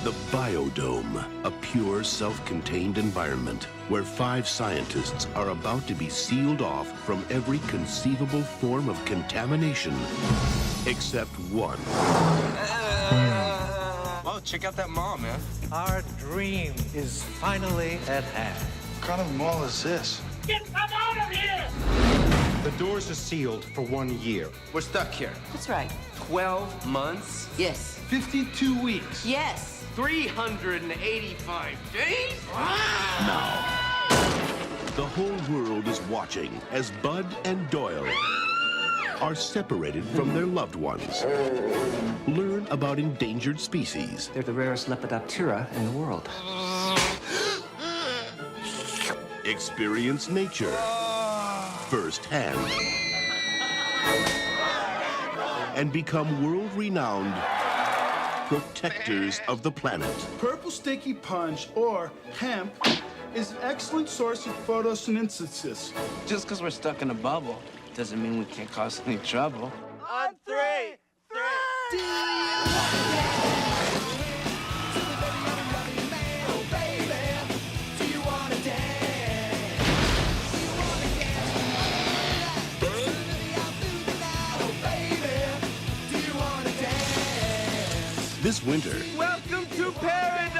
The Biodome, a pure, self-contained environment where 5 scientists are about to be sealed off from every conceivable form of contamination, except one. Oh, check out that mall, man. Our dream is finally at hand. What kind of mall is this? Get them out of here! The doors are sealed for 1 year. We're stuck here. That's right. 12 months? Yes. 52 weeks. Yes. 385 days? Now, the whole world is watching as Bud and Doyle are separated from their loved ones. Learn about endangered species. They're the rarest Lepidoptera in the world. Experience nature firsthand. And become world-renowned protectors of the planet. Purple sticky punch, or hemp, is an excellent source of photosynthesis. Just because we're stuck in a bubble doesn't mean we can't cause any trouble. On 3, 3. This winter, Welcome to paradise!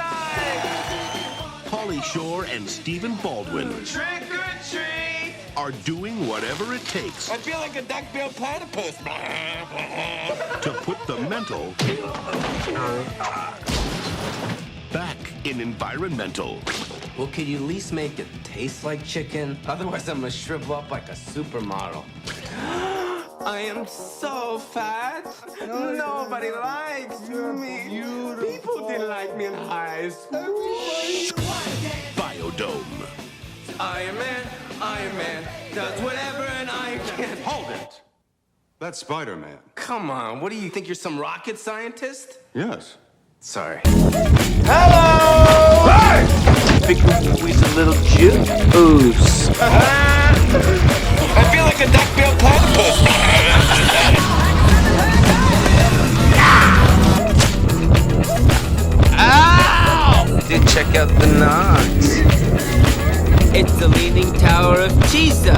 Pauly Shore and Stephen Baldwin Trick or treat! are doing whatever it takes I feel like a duck-billed platypus. to put the mental back in environmental. Well, could you at least make it taste like chicken? Otherwise, I'm gonna shrivel up like a supermodel. I am so fat. Nobody likes me. People didn't like me in high school. Biodome. Iron Man does whatever and I can. Hold it! That's Spider-Man. Come on, what do you think? You're some rocket scientist? Yes. Sorry. Hello! Hey! Think we can squeeze a little juice? I feel like a duck-billed platypus. Ow! Did check out the knots. It's the Leaning Tower of Pisa.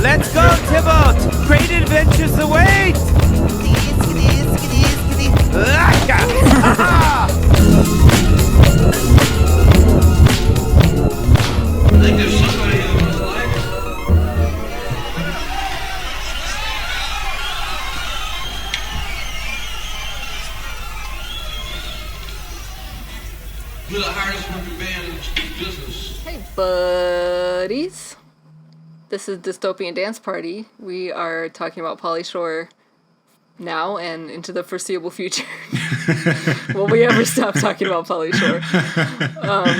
Let's go, Tybalt! Great adventures await! We're the hardest working band in the business. Hey, buddies. This is Dystopian Dance Party. We are talking about Pauly Shore now and into the foreseeable future. Will we ever stop talking about Pauly Shore?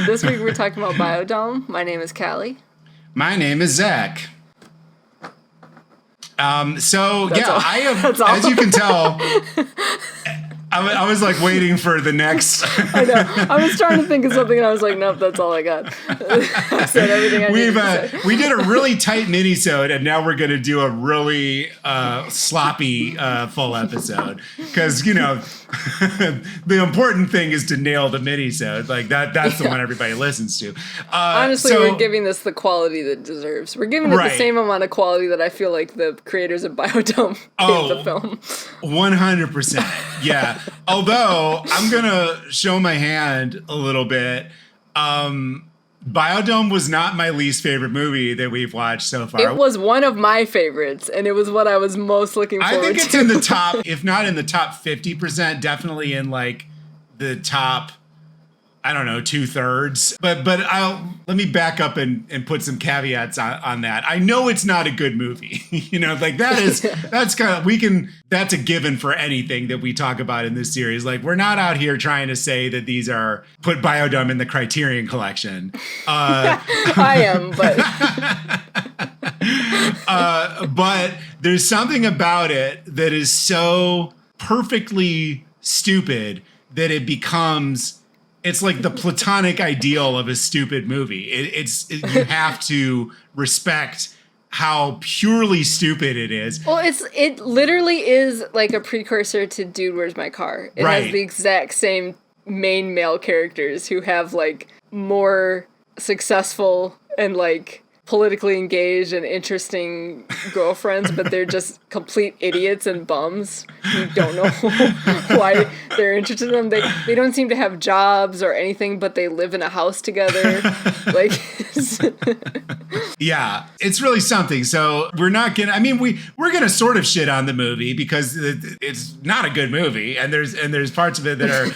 This week we're talking about Biodome. My name is Callie. My name is Zach. That's all. I have, That's all. as you can tell, I was like waiting for the next. I know. I was trying to think of something and I was like, nope, that's all I got. I said everything I needed to say. We did a really tight minisode, and now we're going to do a really sloppy full episode because, you know, the important thing is to nail the minisode. Like that's the one everybody listens to. Honestly, we're giving this the quality that it deserves. We're giving it the same amount of quality that I feel like the creators of Biodome gave the film. 100%. Yeah. Although I'm going to show my hand a little bit. Biodome was not my least favorite movie that we've watched so far. It was one of my favorites, and it was what I was most looking forward to. I think it's in the top, if not in the top 50%, definitely in like the top, I don't know, 2/3. But let me back up and put some caveats on that. I know it's not a good movie. You know, like that's a given for anything that we talk about in this series. Like we're not out here trying to say that these are put Biodome in the Criterion Collection. I am, but but there's something about it that is so perfectly stupid that it becomes. It's like the platonic ideal of a stupid movie. You have to respect how purely stupid it is. Well, it literally is like a precursor to Dude, Where's My Car? It has the exact same main male characters who have like more successful and like politically engaged and interesting girlfriends, but they're just complete idiots and bums who don't know why they're interested in them. They don't seem to have jobs or anything, but they live in a house together. Like, yeah, it's really something. So we're not gonna. I mean, we're gonna sort of shit on the movie because it's not a good movie, and there's parts of it that are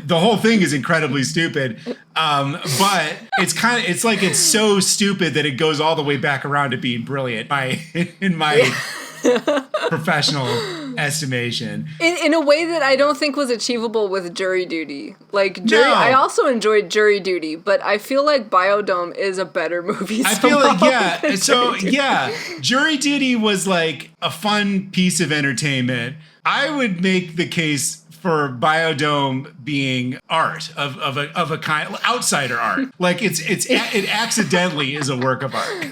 the whole thing is incredibly stupid. But it's like it's so stupid that it goes all the way back around to being brilliant in my professional estimation. In a way that I don't think was achievable with Jury Duty. Like I also enjoyed Jury Duty, but I feel like Biodome is a better movie. I feel like Jury Duty was like a fun piece of entertainment. I would make the case for Biodome being art of a kind, outsider art. Like it accidentally is a work of art.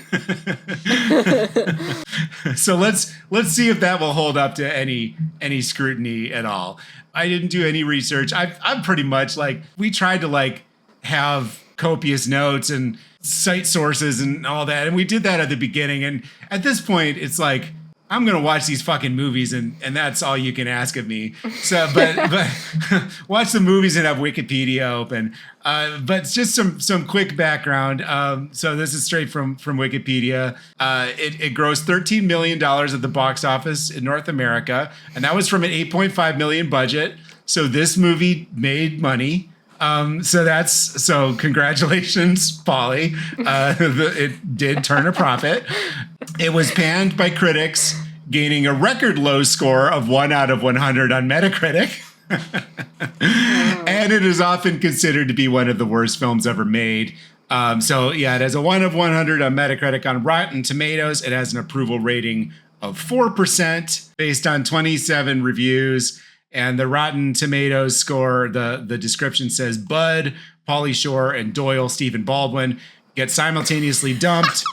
So let's see if that will hold up to any scrutiny at all. I didn't do any research. I'm pretty much like, we tried to like have copious notes and cite sources and all that, and we did that at the beginning. And at this point, it's like, I'm going to watch these fucking movies and that's all you can ask of me. So, but watch the movies and have Wikipedia open. But just some quick background. So this is straight from Wikipedia. It grossed $13 million at the box office in North America. And that was from an $8.5 million budget. So this movie made money. So congratulations, Pauly. It did turn a profit. It was panned by critics, gaining a record low score of 1 out of 100 on Metacritic. And it is often considered to be one of the worst films ever made. It has a 1 of 100 on Metacritic. On Rotten Tomatoes, it has an approval rating of 4% based on 27 reviews. And the Rotten Tomatoes score, the description says, Bud, Pauly Shore, and Doyle Stephen Baldwin get simultaneously dumped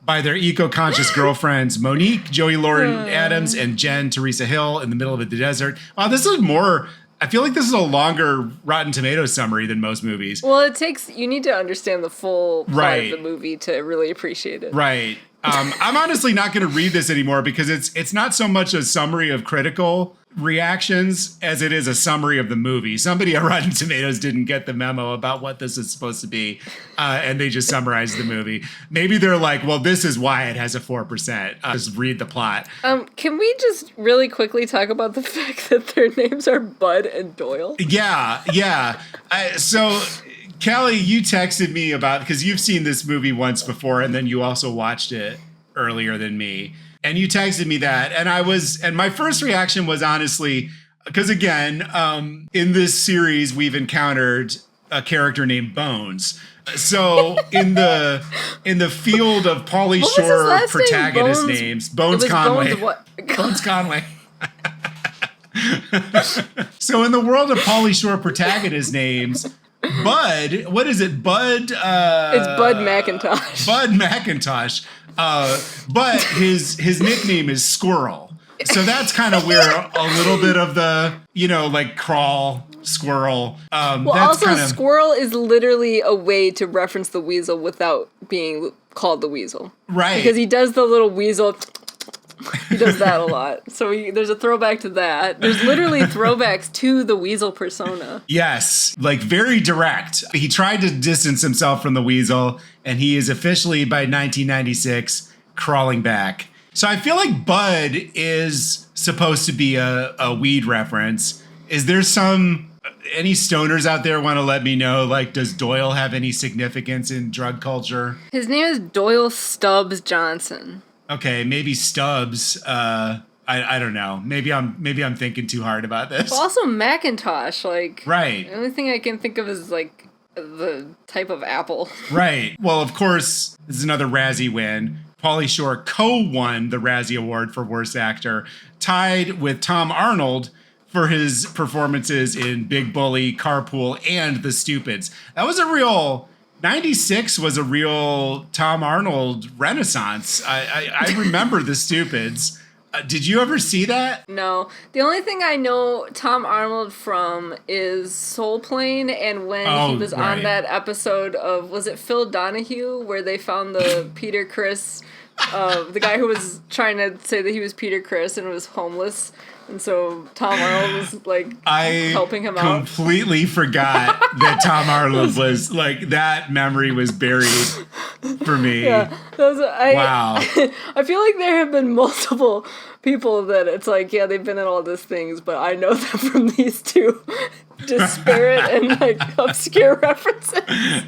by their eco-conscious girlfriends Monique, Joey Lauren Adams, and Jen Teresa Hill in the middle of the desert. Wow, this is more... I feel like this is a longer Rotten Tomatoes summary than most movies. Well, you need to understand the full plot of the movie to really appreciate it. Right. I'm honestly not going to read this anymore because it's not so much a summary of critical reactions as it is a summary of the movie. Somebody at Rotten Tomatoes didn't get the memo about what this is supposed to be, and they just summarized the movie. Maybe they're like, well, this is why it has a 4%. Just read the plot. Can we just really quickly talk about the fact that their names are Bud and Doyle? Yeah. So... Callie, you texted me about, because you've seen this movie once before, and then you also watched it earlier than me. And you texted me that, and my first reaction was honestly, because again, in this series, we've encountered a character named Bones. So in the field of Pauly Shore protagonist names, Bones Conway. Bones Conway. So in the world of Pauly Shore protagonist names, Bud, what is it? Bud? It's Bud McIntosh. Bud McIntosh. But his nickname is Squirrel. So that's kind of where a little bit of the, like crawl, squirrel. Squirrel is literally a way to reference the weasel without being called the weasel. Right. Because he does the little weasel... He does that a lot. So there's a throwback to that. There's literally throwbacks to the weasel persona. Yes, like very direct. He tried to distance himself from the weasel, and he is officially, by 1996, crawling back. So I feel like Bud is supposed to be a weed reference. Is there any stoners out there want to let me know, like, does Doyle have any significance in drug culture? His name is Doyle Stubbs Johnson. Okay, maybe Stubbs. I don't know. Maybe I'm thinking too hard about this. Well, also Macintosh, like, right. The only thing I can think of is like the type of apple. Right. Well, of course, this is another Razzie win. Pauly Shore co-won the Razzie Award for Worst Actor, tied with Tom Arnold for his performances in Big Bully, Carpool, and The Stupids. That was a real 96 was a real Tom Arnold renaissance. I remember The Stupids. Did you ever see that? No. The only thing I know Tom Arnold from is Soul Plane, and when he was on that episode of, was it Phil Donahue, where they found the Peter Criss, the guy who was trying to say that he was Peter Criss and was homeless. And so Tom Arnold was like helping him out. I completely forgot that Tom Arnold was like, that memory was buried for me. Yeah, wow. I feel like there have been multiple people that it's like, yeah, they've been in all these things, but I know them from these two disparate and like obscure references.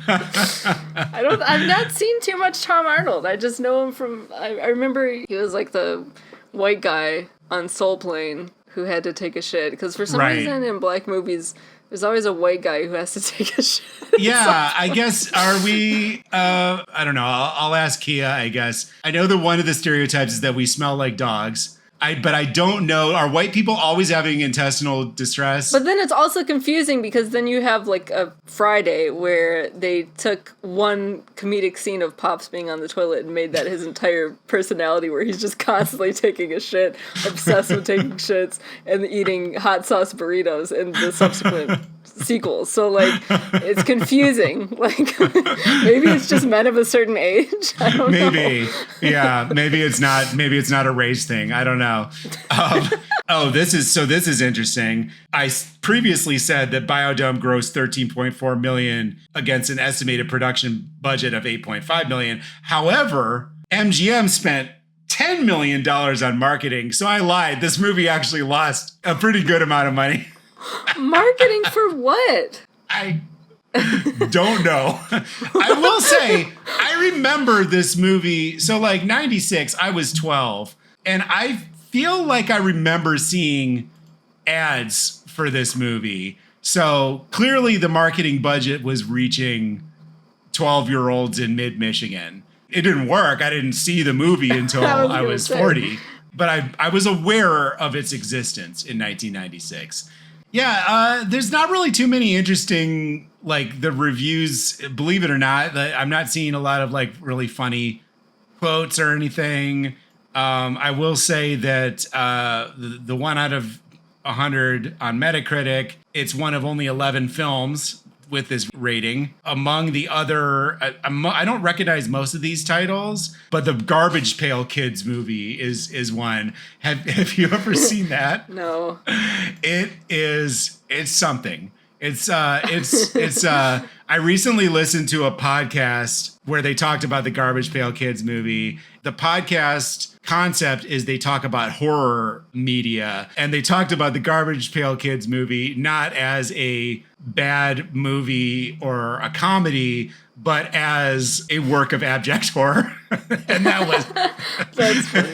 I've not seen too much Tom Arnold. I just know him from, I remember he was like the white guy on Soul Plane who had to take a shit, because for some reason in black movies there's always a white guy who has to take a shit. Yeah, I guess, are we, I don't know, I'll ask Kia, I guess. I know that one of the stereotypes is that we smell like dogs. But I don't know, are white people always having intestinal distress? But then it's also confusing, because then you have like a Friday where they took one comedic scene of Pops being on the toilet and made that his entire personality, where he's just constantly taking a shit, obsessed with taking shits, and eating hot sauce burritos in the subsequent sequels. So like, it's confusing. Like, maybe it's just men of a certain age. I don't know. Maybe. Yeah, maybe it's not a race thing. I don't know. This is interesting. I previously said that Biodome grossed $13.4 million against an estimated production budget of $8.5 million. However, MGM spent $10 million on marketing. So I lied. This movie actually lost a pretty good amount of money. Marketing for what? I don't know. I will say, I remember this movie. So like 96, I was 12. And I feel like I remember seeing ads for this movie. So clearly the marketing budget was reaching 12-year-olds in mid-Michigan. It didn't work. I didn't see the movie until I was 40. But I was aware of its existence in 1996. Yeah, there's not really too many interesting, like, the reviews, believe it or not. I'm not seeing a lot of, like, really funny quotes or anything. I will say that the 1 out of 100 on Metacritic, it's one of only 11 films with this rating. Among the other, I don't recognize most of these titles, but the Garbage Pail Kids movie is one. Have you ever seen that? No. It's something. I recently listened to a podcast where they talked about the Garbage Pail Kids movie. The podcast concept is they talk about horror media, and they talked about the Garbage Pail Kids movie not as a bad movie or a comedy, but as a work of abject horror. And that was that's funny.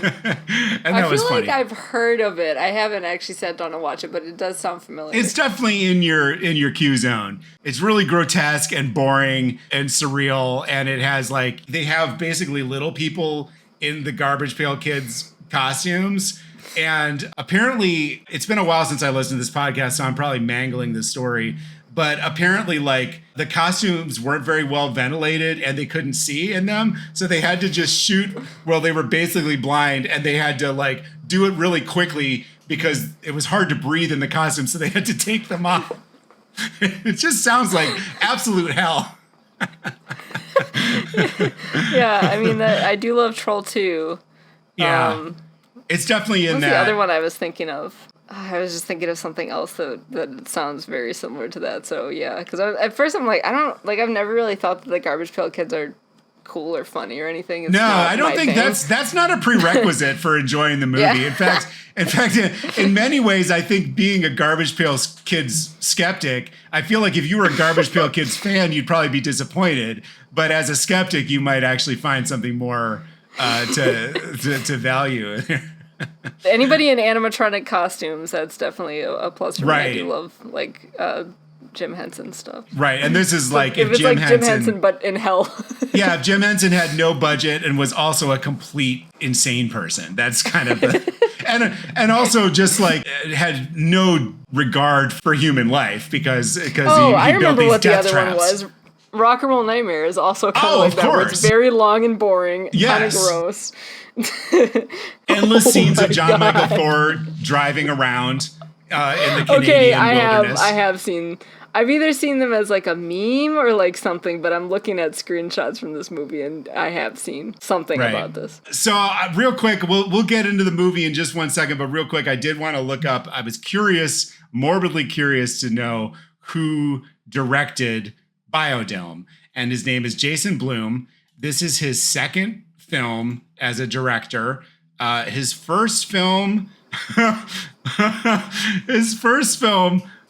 And that was funny. I feel like I've heard of it. I haven't actually sat down to watch it, but it does sound familiar. It's definitely in your Q zone. It's really grotesque and boring and surreal, and it has like, they have basically little people in the Garbage Pail Kids costumes. And apparently, it's been a while since I listened to this podcast, so I'm probably mangling this story. But apparently, like, the costumes weren't very well ventilated and they couldn't see in them. So they had to just shoot while they were basically blind, and they had to, like, do it really quickly because it was hard to breathe in the costume. So they had to take them off. It just sounds like absolute hell. Yeah, I mean, I do love Troll 2. Yeah. It's definitely in what's that. The other one I was thinking of. I was just thinking of something else that sounds very similar to that. So yeah, because at first I'm like, I've never really thought that the Garbage Pail Kids are cool or funny or anything. It's no, I don't think thing. that's not a prerequisite for enjoying the movie. Yeah. In fact, in many ways, I think being a Garbage Pail Kids skeptic, I feel like if you were a Garbage Pail Kids fan, you'd probably be disappointed. But as a skeptic, you might actually find something more to value. Anybody in animatronic costumes, that's definitely a plus for me. Right. I do love like Jim Henson stuff. Right, and this is like if it's Jim like Henson, Jim Henson but in hell. Yeah, if Jim Henson had no budget and was also a complete insane person. That's kind of the, and also just like had no regard for human life because he I built remember these what the death other traps. one was. Rock and Roll Nightmare is also kind of like that, where it's very long and boring, kind of gross. Endless scenes of John Michael Ford driving around in the Canadian wilderness. I've either seen them as like a meme or like something, but I'm looking at screenshots from this movie and I have seen something about this. So real quick, we'll get into the movie in just 1 second, but real quick, I did want to look up. I was curious, morbidly curious to know who directed Biodome, and his name is Jason Blum. This is his second film as a director. His first film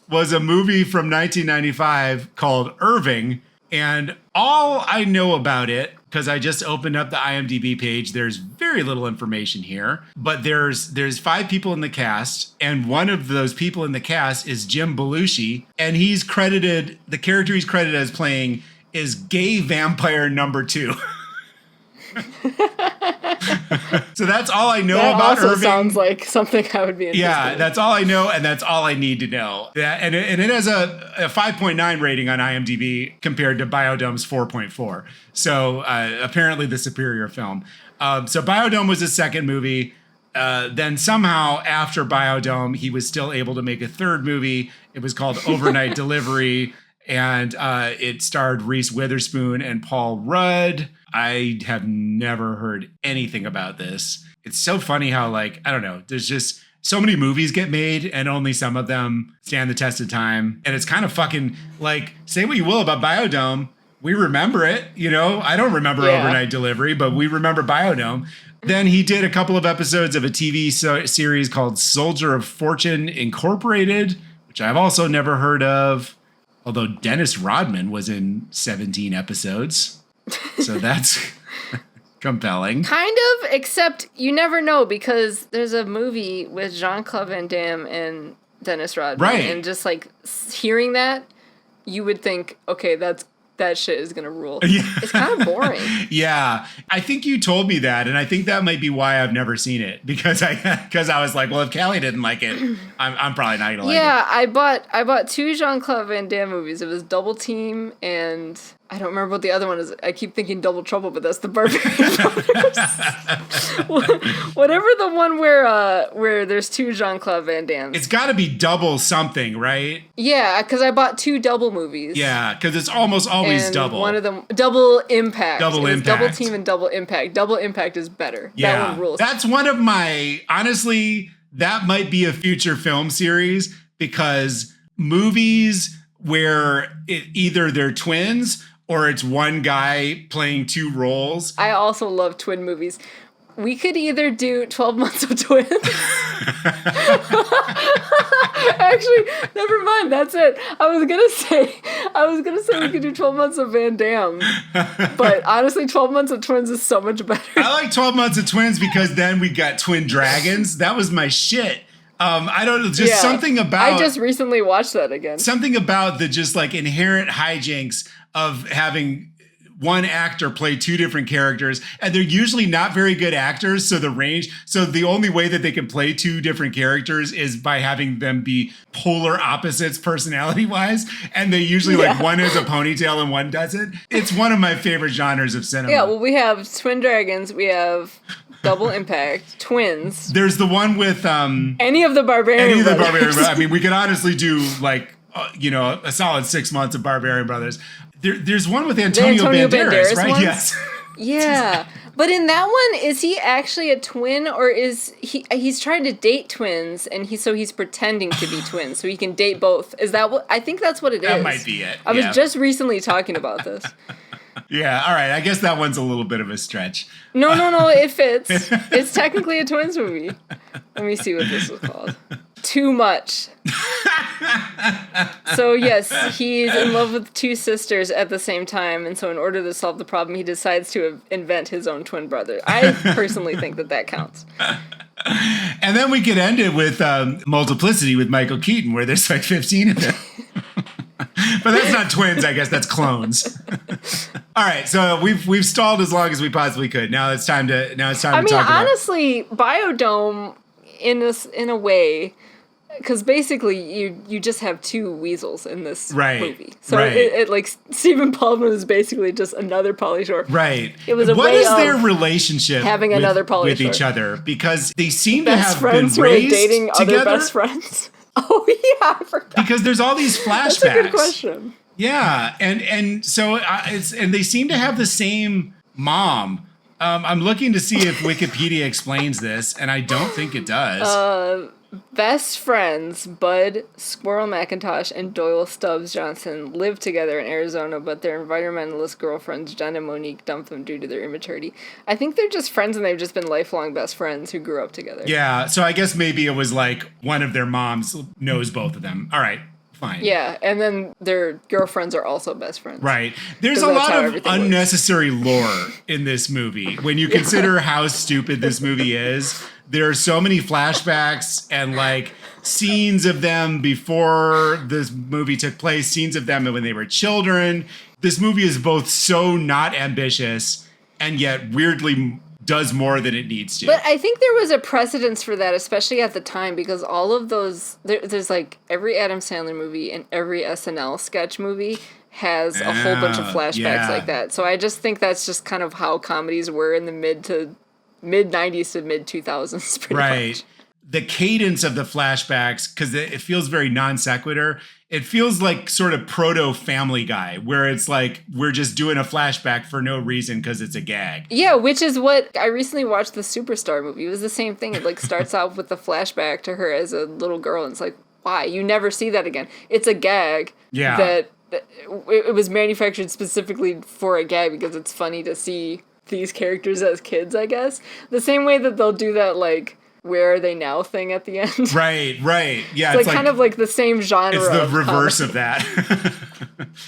was a movie from 1995 called Irving. And all I know about it, because I just opened up the IMDb page, there's very little information here, but there's 5 people in the cast, and one of those people in the cast is Jim Belushi, and the character he's credited as playing is gay vampire number 2. So that's all I know about Irving. That also sounds like something I would be interested in. Yeah, that's all I know, and that's all I need to know. And it has a 5.9 rating on IMDb compared to Biodome's 4.4. So apparently the superior film. So Biodome was his second movie. Then somehow after Biodome, he was still able to make a third movie. It was called Overnight Delivery, and it starred Reese Witherspoon and Paul Rudd. I have never heard anything about this. It's so funny how, like, I don't know, there's just so many movies get made and only some of them stand the test of time. And it's kind of fucking like, say what you will about Biodome, we remember it, you know? I don't remember Overnight Delivery, but we remember Biodome. Then he did a couple of episodes of a TV series called Soldier of Fortune Incorporated, which I've also never heard of, although Dennis Rodman was in 17 episodes. So that's compelling. Kind of, except you never know, because there's a movie with Jean-Claude Van Damme and Dennis Rodman. Right. And just like hearing that, you would think, okay, that shit is gonna rule. Yeah. It's kind of boring. Yeah, I think you told me that, and I think that might be why I've never seen it, because I was like, well, if Callie didn't like it, I'm probably not gonna like it. Yeah, I bought 2 Jean-Claude Van Damme movies. It was Double Team, and I don't remember what the other one is. I keep thinking Double Trouble, but that's the Barbarian Brothers. Whatever the one where there's 2 Jean-Claude Van Dammes. It's got to be double something, right? Yeah, because I bought 2 double movies. Yeah, because it's almost always and double. One of them, Double Impact. Double Impact. Double Team and Double Impact. Double Impact is better. Yeah, that one rules. That's one of my, honestly, that might be a future film series, because movies where either they're twins or it's one guy playing 2 roles. I also love twin movies. We could either do 12 Months of Twins. Actually, never mind. That's it. I was gonna say we could do 12 Months of Van Damme. But honestly, 12 Months of Twins is so much better. I like 12 Months of Twins because then we got Twin Dragons. That was my shit. I don't know, just something about... I just recently watched that again. Something about the just like inherent hijinks of having one actor play 2 different characters, and they're usually not very good actors, so the only way that they can play 2 different characters is by having them be polar opposites personality-wise, and they usually like one has a ponytail and one doesn't. It's one of my favorite genres of cinema. Yeah, well, we have Twin Dragons, we have Double Impact, Twins. There's the one with any of the Barbarian Brothers. I mean, we could honestly do like a solid 6 months of Barbarian Brothers. There's one with Antonio Banderas, right? One? Yes. Yeah. But in that one, is he actually a twin, or is he's trying to date twins, and he's pretending to be twins so he can date both? Is that what I think that's what it is? That might be it. I was just recently talking about this. Yeah, all right. I guess that one's a little bit of a stretch. No, it fits. It's technically a twins movie. Let me see what this was called. Too Much. So yes, he's in love with 2 sisters at the same time, and so in order to solve the problem, he decides to invent his own twin brother. I personally think that counts. And then we could end it with Multiplicity with Michael Keaton, where there's like 15 of them. But that's not twins, I guess. That's clones. All right, so we've stalled as long as we possibly could. Now it's time to talk about. Honestly, Biodome, in a way, because basically you just have two Weasels in this movie. So right. it like Stephen Baldwin is basically just another Pauly Shore. Right. It was a what way is of their relationship having another Pauly with Shore. each other? Because they seem best to have been friends who are raised dating together. other best friends. Oh yeah, I forgot. Because there's all these flashbacks. That's a good question. Yeah, and so and they seem to have the same mom. I'm looking to see if Wikipedia explains this, and I don't think it does. Best friends Bud Squirrel McIntosh and Doyle Stubbs Johnson live together in Arizona, but their environmentalist girlfriends Jen and Monique dump them due to their immaturity. I think they're just friends, and they've just been lifelong best friends who grew up together. Yeah, so I guess maybe it was like one of their moms knows both of them. All right. Fine. Yeah, and then their girlfriends are also best friends. Right. There's a lot of unnecessary lore in this movie. When you consider how stupid this movie is, there are so many flashbacks and like scenes of them before this movie took place, scenes of them when they were children. This movie is both so not ambitious and yet weirdly does more than it needs to. But I think there was a precedence for that, especially at the time, because all of those, there's like every Adam Sandler movie and every SNL sketch movie has a whole bunch of flashbacks like that. So I just think that's just kind of how comedies were in the mid 90s to mid 2000s, pretty much. The cadence of the flashbacks, because it feels very non sequitur. It feels like sort of proto Family Guy, where it's like we're just doing a flashback for no reason because it's a gag. Yeah, which is what I recently watched the Superstar movie. It was the same thing. It like starts out with the flashback to her as a little girl, and it's like, why? You never see that again. It's a gag. Yeah. That it was manufactured specifically for a gag because it's funny to see these characters as kids, I guess. The same way that they'll do that like where are they now thing at the end. Right. Yeah. It's like kind of like the same genre. It's the reverse of that.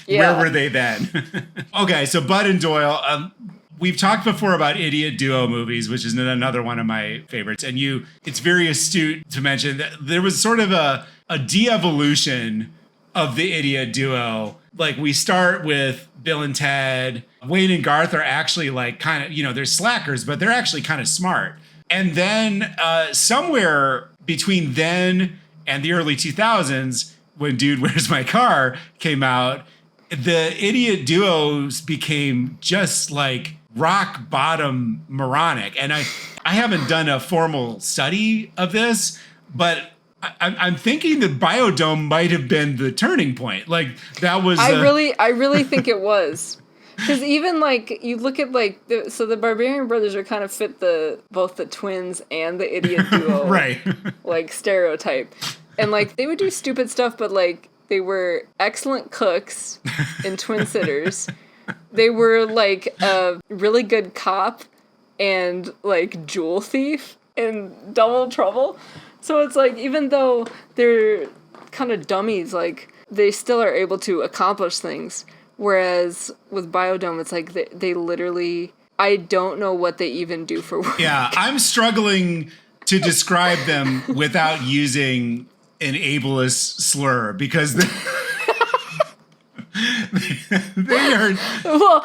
Yeah. Where were they then? Okay, so Bud and Doyle, we've talked before about idiot duo movies, which is another one of my favorites. And it's very astute to mention that there was sort of a de-evolution of the idiot duo. Like we start with Bill and Ted. Wayne and Garth are actually like kind of, they're slackers, but they're actually kind of smart. And then somewhere between then and the early 2000s, when Dude, Where's My Car came out, the idiot duos became just like rock bottom moronic. And I haven't done a formal study of this, but I'm thinking that Biodome might have been the turning point. Like that was. I really think it was. Because even like you look at like the Barbarian Brothers are kind of fit both the twins and the idiot duo right like stereotype, and like they would do stupid stuff, but like they were excellent cooks and twin sitters. They were like a really good cop and like jewel thief in Double Trouble. So it's like even though they're kind of dummies, like they still are able to accomplish things. Whereas with Biodome, it's like they literally, I don't know what they even do for work. Yeah, I'm struggling to describe them without using an ableist slur because they are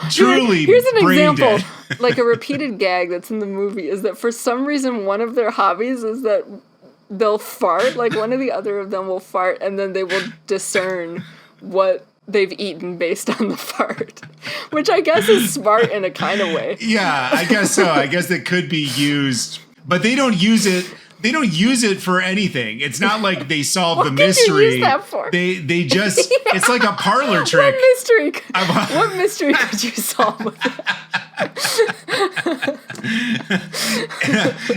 truly here's an brain example. dead. Like a repeated gag that's in the movie is that for some reason one of their hobbies is that they'll fart. Like one or the other of them will fart and then they will discern what they've eaten based on the fart, which I guess is smart in a kind of way. Yeah, I guess so. I guess it could be used, but they don't use it. They don't use it for anything. It's not like they solve the mystery. What did you use that for? They just, it's like a parlor trick. What mystery could you solve with that?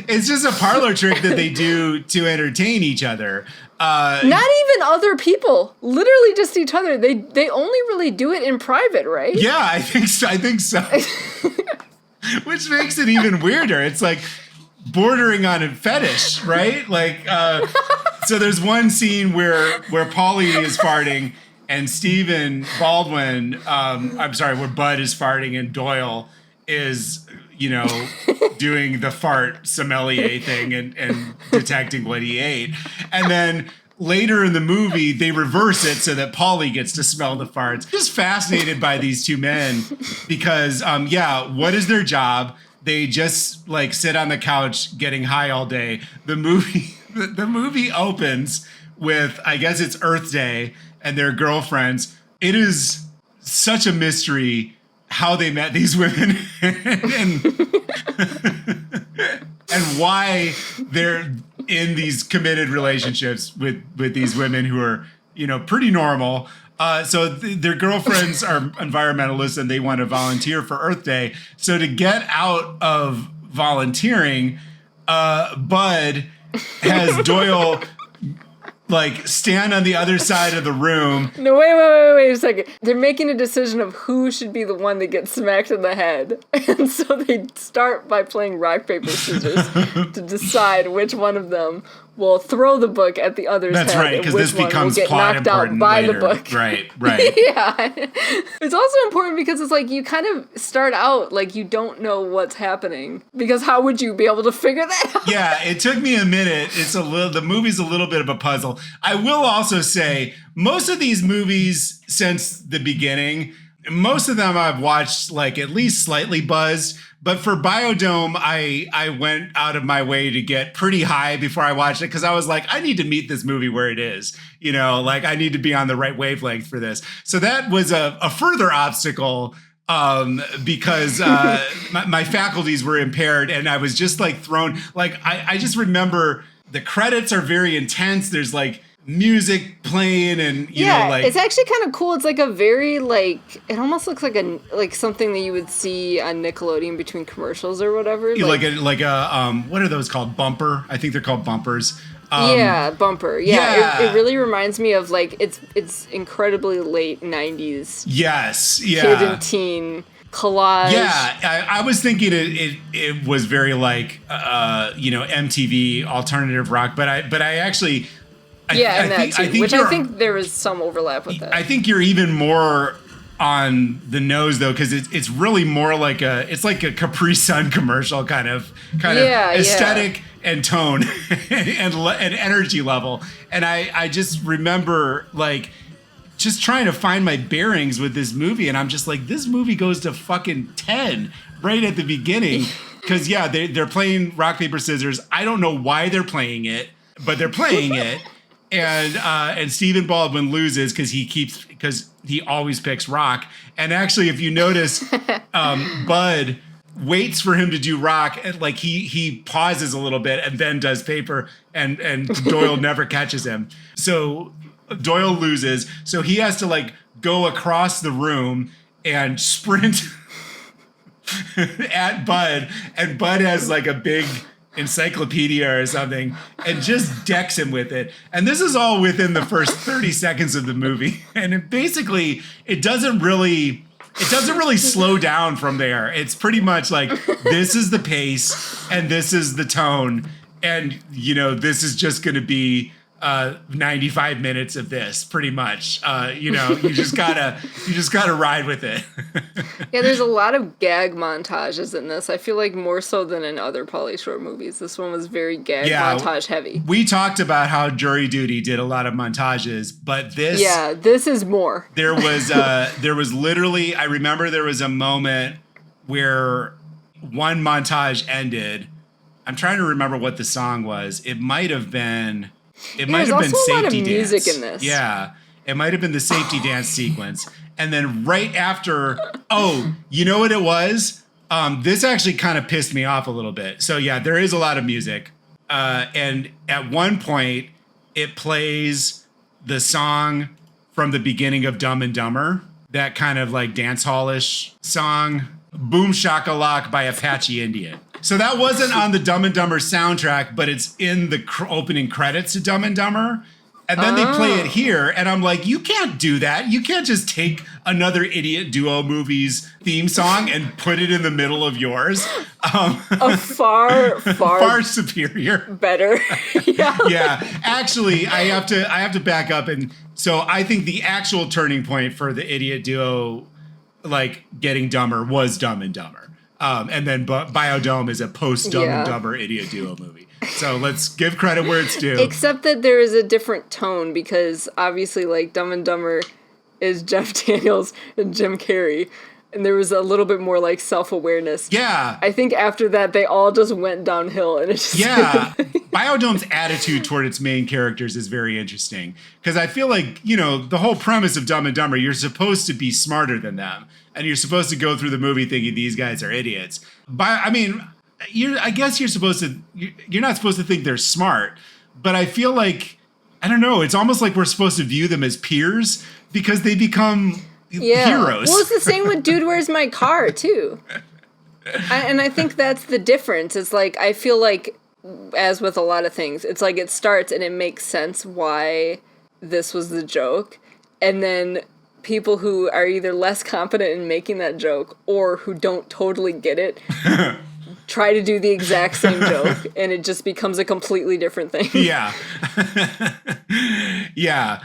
It's just a parlor trick that they do to entertain each other. Not even other people. Literally just each other. They only really do it in private, right? Yeah, I think so. Which makes it even weirder. It's like bordering on a fetish, right? Like, so there's one scene where Pauly is farting and Stephen Baldwin, where Bud is farting and Doyle is, doing the fart sommelier thing and detecting what he ate. And then later in the movie, they reverse it so that Pauly gets to smell the farts. Just fascinated by these two men because, what is their job? They just like sit on the couch getting high all day. The movie opens with, I guess it's Earth Day, and their girlfriends. It is such a mystery how they met these women and why they're in these committed relationships with these women who are, pretty normal. So their girlfriends are environmentalists and they want to volunteer for Earth Day. So to get out of volunteering, Bud has Doyle stand on the other side of the room. No, wait a second. They're making a decision of who should be the one that gets smacked in the head. And so they start by playing rock, paper, scissors to decide which one of them will throw the book at the other's head. That's right, because this becomes plot important by later. the book. Right. Yeah. It's also important because it's you kind of start out you don't know what's happening, because how would you be able to figure that out? Yeah, it took me a minute. The movie's a little bit of a puzzle. I will also say most of these movies since the beginning, most of them I've watched at least slightly buzzed. But for Biodome, I went out of my way to get pretty high before I watched it, because I was like, I need to meet this movie where it is. I need to be on the right wavelength for this. So that was a further obstacle because my faculties were impaired, and I was just thrown. I just remember the credits are very intense. There's music playing, and it's actually kind of cool. It's a very it almost looks like something that you would see on Nickelodeon between commercials or whatever. What are those called? Bumper? I think they're called bumpers. Bumper. Yeah. It really reminds me of it's incredibly late 90s. Yes. Yeah. Kid and teen collage. Yeah, I was thinking it was very MTV alternative rock, but I actually. I think there was some overlap with that. I think you're even more on the nose though, because it's really more like a Capri Sun commercial kind of aesthetic and tone and energy level. And I just remember just trying to find my bearings with this movie, and I'm just this movie goes to fucking 10 right at the beginning, because they're playing rock paper scissors. I don't know why they're playing it, but they're playing it. And Stephen Baldwin loses because he always picks rock. And actually, if you notice, Bud waits for him to do rock, and he pauses a little bit and then does paper, and Doyle never catches him. So Doyle loses. So he has to go across the room and sprint at Bud, and Bud has a big encyclopedia or something and just decks him with it. And this is all within the first 30 seconds of the movie. And it doesn't really slow down from there. It's pretty much this is the pace and this is the tone. And, this is just going to be 95 minutes of this pretty much. You just gotta ride with it. Yeah, there's a lot of gag montages in this. I feel more so than in other Pauly Shore movies. This one was very montage heavy. We talked about how Jury Duty did a lot of montages, but this is more. There was literally, I remember there was a moment where one montage ended. I'm trying to remember what the song was. It might have been Safety Dance. There's also a lot of music in this. Yeah. It might have been the Safety Dance sequence. And then right after, you know what it was? This actually kind of pissed me off a little bit. So yeah, there is a lot of music. And at one point, it plays the song from the beginning of Dumb and Dumber. That kind of dance hall-ish song. Boom Shakalak by Apache Indian. So that wasn't on the Dumb and Dumber soundtrack, but it's in the opening credits to Dumb and Dumber. And then they play it here, and I'm like, you can't do that. You can't just take another Idiot Duo movie's theme song and put it in the middle of yours. A far superior, better. Yeah. Actually, I have to back up, and so I think the actual turning point for the Idiot Duo, getting dumber, was Dumb and Dumber. And then Biodome is a post-Dumb and Dumber Idiot Duo movie. So let's give credit where it's due. Except that there is a different tone, because obviously Dumb and Dumber is Jeff Daniels and Jim Carrey. and there was a little bit more like self-awareness. Yeah. I think after that they all just went downhill, and it's just Biodome's attitude toward its main characters is very interesting, because I feel like, you know, the whole premise of Dumb and Dumber, you're supposed to be smarter than them, and you're supposed to go through the movie thinking these guys are idiots. I mean, I guess you're not supposed to think they're smart, but I feel like, I don't know, it's almost like we're supposed to view them as peers because they become heroes. Well, it's the same with Dude, Where's My Car, too. And I think that's the difference. It's like, I feel like, as with a lot of things, it's like it starts and it makes sense why this was the joke. And then people who are either less confident in making that joke or who don't totally get it try to do the exact same joke, and it just becomes a completely different thing. Yeah. Yeah.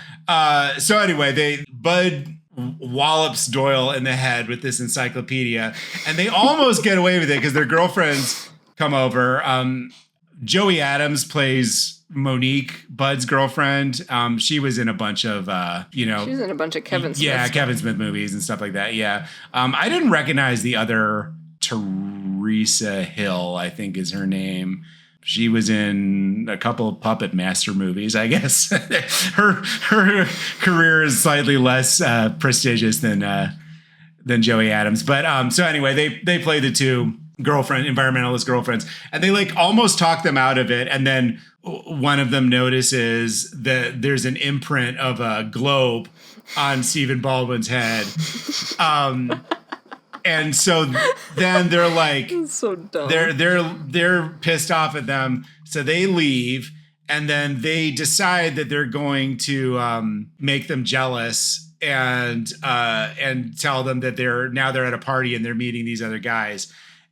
So anyway, Bud wallops Doyle in the head with this encyclopedia, and they almost get away with it because their girlfriends come over. Joey Adams plays Monique, Bud's girlfriend. She was in a bunch of, she was in a bunch of Kevin Smith. Yeah, Kevin Smith movies and stuff like that. Yeah. I didn't recognize the other Teresa Hill, I think is her name. She was in a couple of Puppet Master movies, I guess. her career is slightly less prestigious than Joey Adams. But so anyway, they play the two environmentalist girlfriends, and they like almost talk them out of it. And then one of them notices that there's an imprint of a globe on Stephen Baldwin's head. And so then they're like, so dumb. They're pissed off at them, so they leave, and then they decide that they're going to make them jealous and tell them that they're at a party and they're meeting these other guys.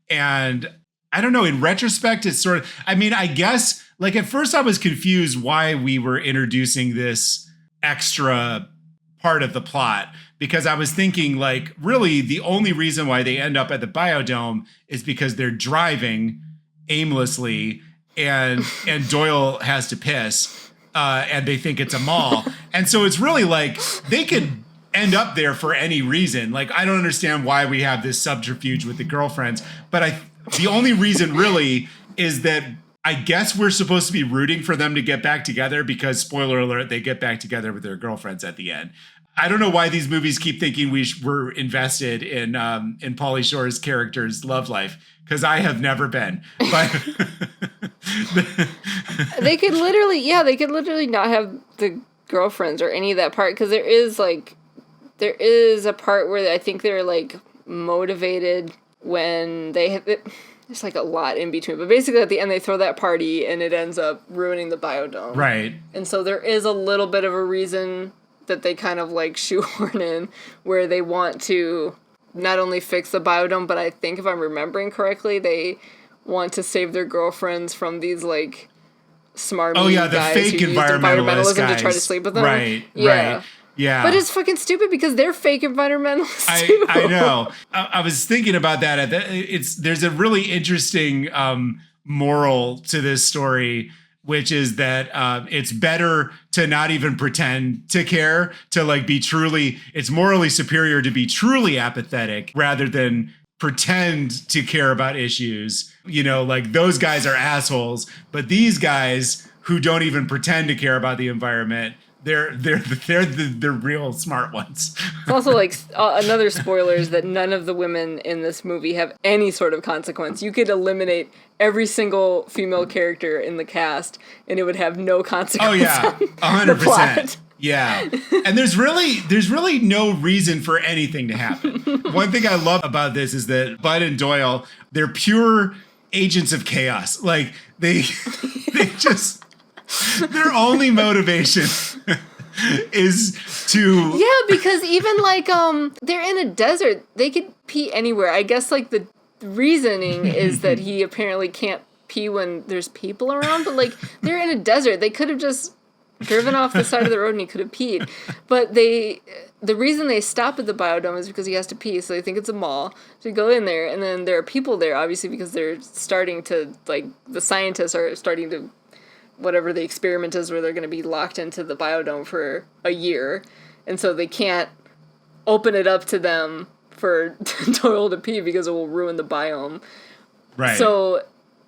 And I don't know, in retrospect, it's sort of, I mean, I guess like at first I was confused why we were introducing this extra part of the plot, because I was thinking like, really the only reason why they end up at the Biodome is because they're driving aimlessly and Doyle has to piss and they think it's a mall. And so it's really like they could end up there for any reason. Like, I don't understand why we have this subterfuge with the girlfriends, but the only reason really is that I guess we're supposed to be rooting for them to get back together because, spoiler alert, they get back together with their girlfriends at the end. I don't know why these movies keep thinking we're invested in Pauly Shore's character's love life, because I have never been. But they could literally not have the girlfriends or any of that part, because there is a part where I think they're like motivated when they have it. There's like a lot in between, but basically at the end they throw that party and it ends up ruining the Biodome. Right. And so there is a little bit of a reason that they kind of like shoehorn in where they want to not only fix the Biodome, but I think if I'm remembering correctly, they want to save their girlfriends from these like smart guys fake who use environmentalist guys to try to sleep with them. Right. Yeah. But it's fucking stupid because they're fake environmentalists too. I know. I was thinking about that. There's a really interesting moral to this story, which is that it's better to not even pretend to care, to like be truly, it's morally superior to be truly apathetic rather than pretend to care about issues. You know, like those guys are assholes, but these guys who don't even pretend to care about the environment, they're the real smart ones. It's also like another spoiler is that none of the women in this movie have any sort of consequence. You could eliminate every single female character in the cast and it would have no consequence. Oh yeah, 100%. Yeah, and there's really no reason for anything to happen. One thing I love about this is that Bud and Doyle, they're pure agents of chaos. Like they just. Their only motivation is to... Yeah, because even like they're in a desert. They could pee anywhere. I guess like the reasoning is that he apparently can't pee when there's people around, but like they're in a desert. They could have just driven off the side of the road and he could have peed. But the reason they stop at the Biodome is because he has to pee, so they think it's a mall. So they go in there, and then there are people there, obviously, because they're starting to, like, the scientists are starting to whatever the experiment is where they're going to be locked into the Biodome for a year. And so they can't open it up to them for Doyle to pee because it will ruin the biome. Right. So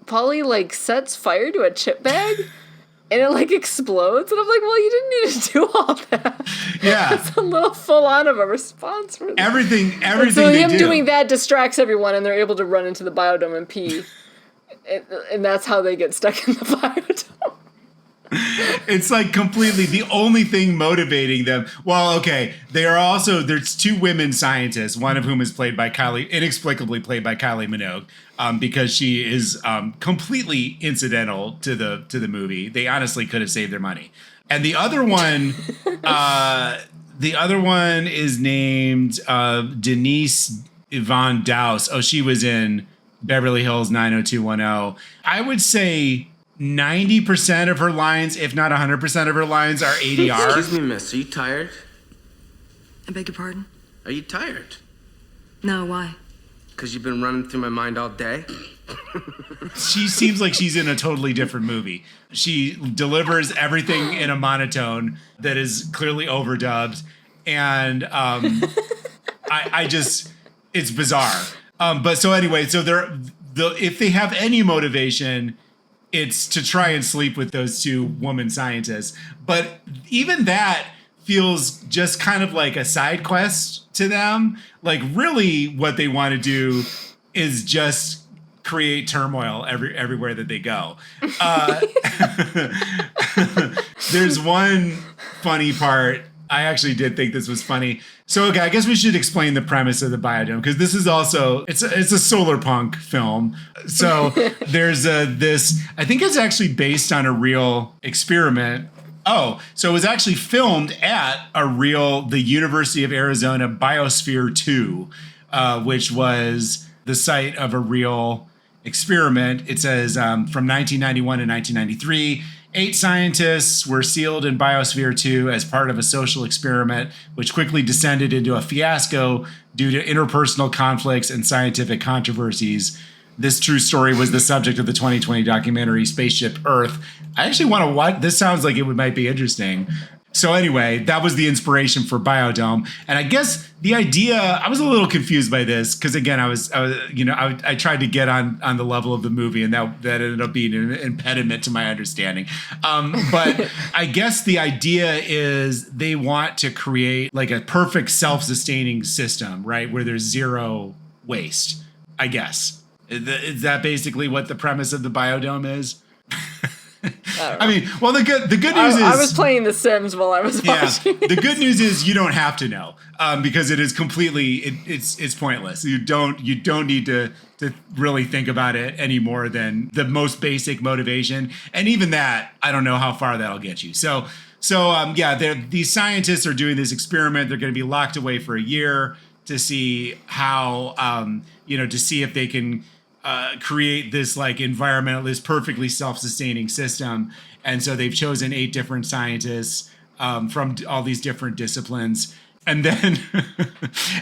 Pauly like sets fire to a chip bag and it like explodes. And I'm like, well, you didn't need to do all that. Yeah. It's a little full on of a response for that. Everything so they him do. doing that distracts everyone and they're able to run into the biodome and pee. And that's how they get stuck in the biodome. It's like completely the only thing motivating them. Well, okay, there's two women scientists, one of whom is inexplicably played by Kylie Minogue, because she is completely incidental to the movie. They honestly could have saved their money. And the other one, is named Denise Yvonne Dowse. Oh, she was in Beverly Hills 90210. I would say 90% of her lines, if not 100% of her lines, are ADR. Excuse me, miss. Are you tired? I beg your pardon? Are you tired? No, why? Because you've been running through my mind all day? She seems like she's in a totally different movie. She delivers everything in a monotone that is clearly overdubbed. And I just, it's bizarre. But so anyway, so if they have any motivation, it's to try and sleep with those two woman scientists. But even that feels just kind of like a side quest to them. Like really what they want to do is just create turmoil everywhere that they go. There's one funny part. I actually did think this was funny. So, okay, I guess we should explain the premise of the biodome, because this is also, it's a solar punk film. So there's this, I think it's actually based on a real experiment. Oh, so it was actually filmed at the University of Arizona Biosphere 2, which was the site of a real experiment. It says from 1991 to 1993, 8 scientists were sealed in Biosphere 2 as part of a social experiment, which quickly descended into a fiasco due to interpersonal conflicts and scientific controversies. This true story was the subject of the 2020 documentary Spaceship Earth. I actually want to watch. This sounds like it might be interesting. So anyway, that was the inspiration for Biodome. And I guess the idea, I was a little confused by this because again, I tried to get on the level of the movie, and that ended up being an impediment to my understanding. But I guess the idea is they want to create like a perfect self-sustaining system, right? Where there's zero waste, I guess. Is that basically what the premise of the Biodome is? I mean, well, the good news is I was playing The Sims while I was watching. The good news is you don't have to know, because it is completely it's pointless. You don't need to really think about it any more than the most basic motivation, and even that, I don't know how far that'll get you. So these scientists are doing this experiment. They're going to be locked away for a year to see how to see if they can create this like this perfectly self-sustaining system. And so they've chosen 8 different scientists from all these different disciplines. And then,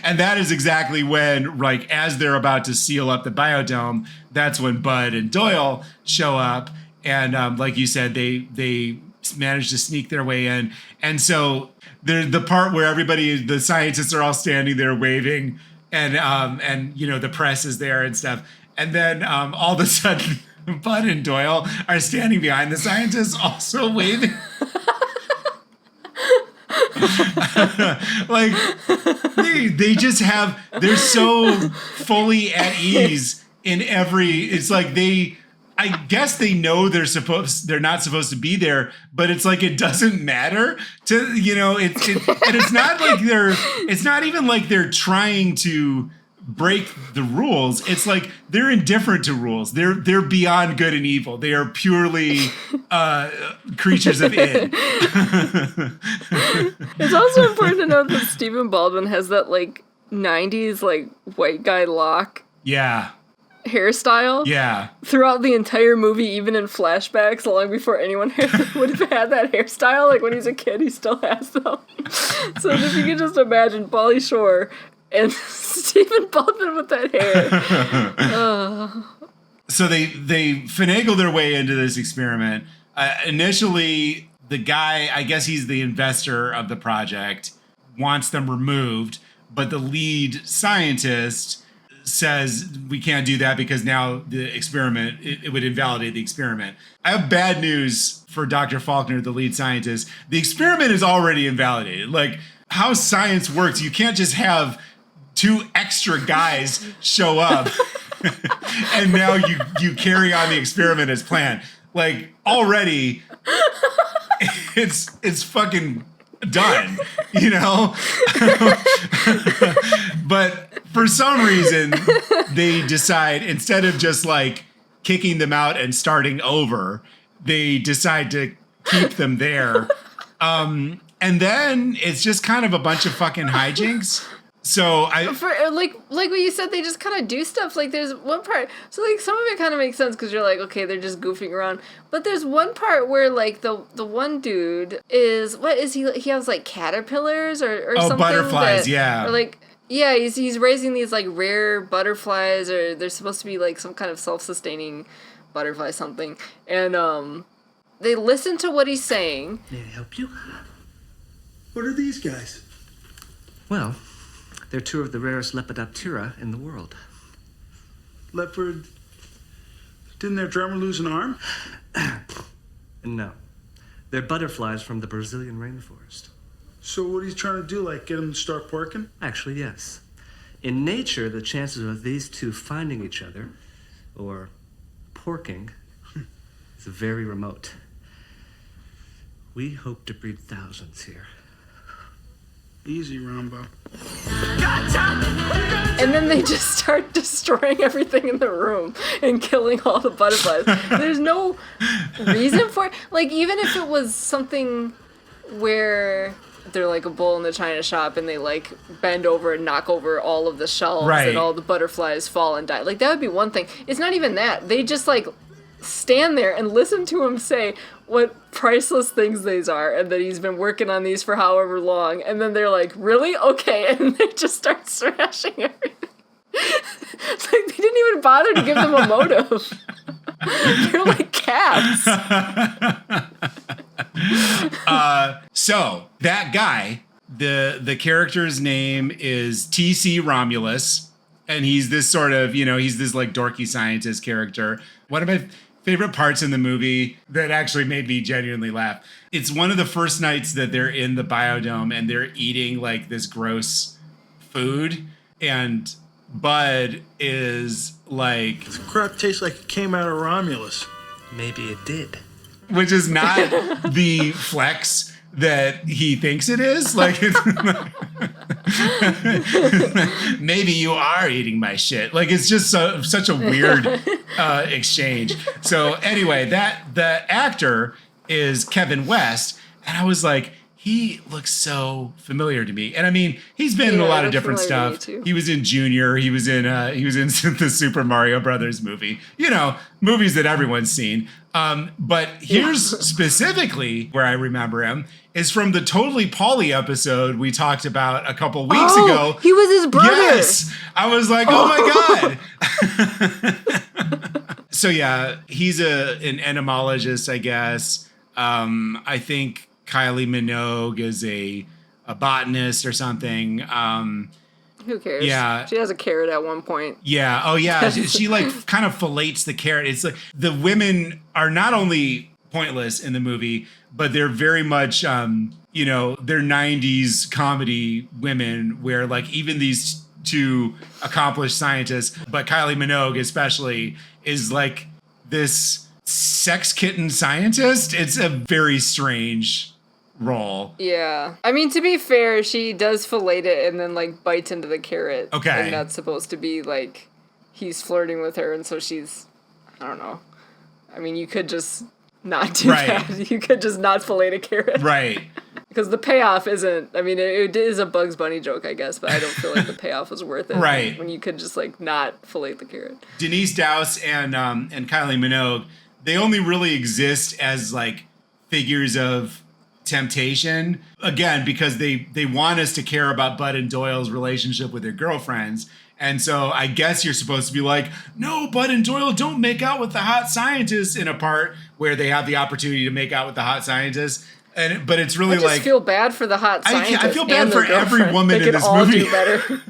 and that is exactly when, like, as they're about to seal up the biodome, that's when Bud and Doyle show up. And like you said, they manage to sneak their way in. And so the part where the scientists are all standing there waving, and the press is there and stuff. And then all of a sudden, Bud and Doyle are standing behind the scientists, also waving. Like they just they're so fully at ease in it's like I guess they know they're not supposed to be there, but it's like it doesn't matter to and it's not even like they're trying to break the rules. It's like they're indifferent to rules. They're beyond good and evil. They are purely creatures of id. It's also important to note that Stephen Baldwin has that like 90s like white guy lock hairstyle throughout the entire movie, even in flashbacks long before anyone would have had that hairstyle. Like when he's a kid, he still has them. So if you can just imagine Pauly Shore and Stephen Baldwin with that hair. So they finagle their way into this experiment. Initially, the guy, I guess he's the investor of the project, wants them removed. but the lead scientist says we can't do that because now the experiment, it would invalidate the experiment. I have bad news for Dr. Faulkner, the lead scientist. The experiment is already invalidated. Like, how science works, you can't just have 2 extra guys show up and now you carry on the experiment as planned. Like, already it's fucking done, you know? But for some reason, they decide, instead of just like kicking them out and starting over, they decide to keep them there. And then it's just kind of a bunch of fucking hijinks. So like what you said, they just kind of do stuff. Like there's one part, so like some of it kind of makes sense because you're like, okay, they're just goofing around. But there's one part where like the one dude is, what is he? He has like caterpillars or something. Oh, butterflies, yeah. Or like, yeah, he's raising these like rare butterflies, or they're supposed to be like some kind of self-sustaining butterfly something. And they listen to what he's saying. May I help you? What are these guys? Well, they're 2 of the rarest Lepidoptera in the world. Leopard. Didn't their drummer lose an arm? No. They're butterflies from the Brazilian rainforest. So what are you trying to do, like get them to start porking? Actually, yes. In nature, the chances of these 2 finding each other, or porking, is very remote. We hope to breed thousands here. Easy, Rambo. And then they just start destroying everything in the room and killing all the butterflies. There's no reason for it. Like, even if it was something where they're like a bull in the china shop and they like bend over and knock over all of the shelves, right, and all the butterflies fall and die. Like, that would be one thing. It's not even that. They just like stand there and listen to him say what priceless things these are, and that he's been working on these for however long, and then they're like, really? Okay, and they just start smashing everything. It's like they didn't even bother to give them a motive. They're like cats. So that guy, the character's name is T.C. Romulus, and he's this sort of, he's this like dorky scientist character. One of my favorite parts in the movie that actually made me genuinely laugh. It's one of the first nights that they're in the biodome and they're eating like this gross food, and Bud is like, this crap tastes like it came out of Romulus. Maybe it did. Which is not the flex that he thinks it is. Like, maybe you are eating my shit. Like, it's just such a weird exchange. So anyway, the actor is Kevin West, and I was like, he looks so familiar to me. And I mean, he's been in a lot of different stuff. He was in Junior. He was in the Super Mario Brothers movie. Movies that everyone's seen. But here's specifically where I remember him is from the Totally Pauly episode we talked about a couple weeks ago. He was his brother. Yes. I was like, oh my God. So yeah, he's an entomologist, I guess. I think Kylie Minogue is a botanist or something. Who cares? Yeah. She has a carrot at one point. Yeah. Oh, yeah. She like kind of fillets the carrot. It's like the women are not only pointless in the movie, but they're very much, they're 90s comedy women where like even these 2 accomplished scientists, but Kylie Minogue especially, is like this sex kitten scientist. It's a very strange role. Yeah. I mean, to be fair, she does fillet it and then like bites into the carrot. Okay. And that's supposed to be like he's flirting with her, and so she's, I don't know. I mean, you could just not do that. You could just not fillet a carrot. Right. Because the payoff isn't, I mean, it is a Bugs Bunny joke, I guess, but I don't feel like the payoff was worth it. Right. When you could just like not fillet the carrot. Denise Dowse and Kylie Minogue, they only really exist as like figures of temptation, again, because they want us to care about Bud and Doyle's relationship with their girlfriends. And so I guess you're supposed to be like, no, Bud and Doyle don't make out with the hot scientist, in a part where they have the opportunity to make out with the hot scientist. But it's really I just feel bad for the hot scientists. I feel bad for every woman in this movie. Do better.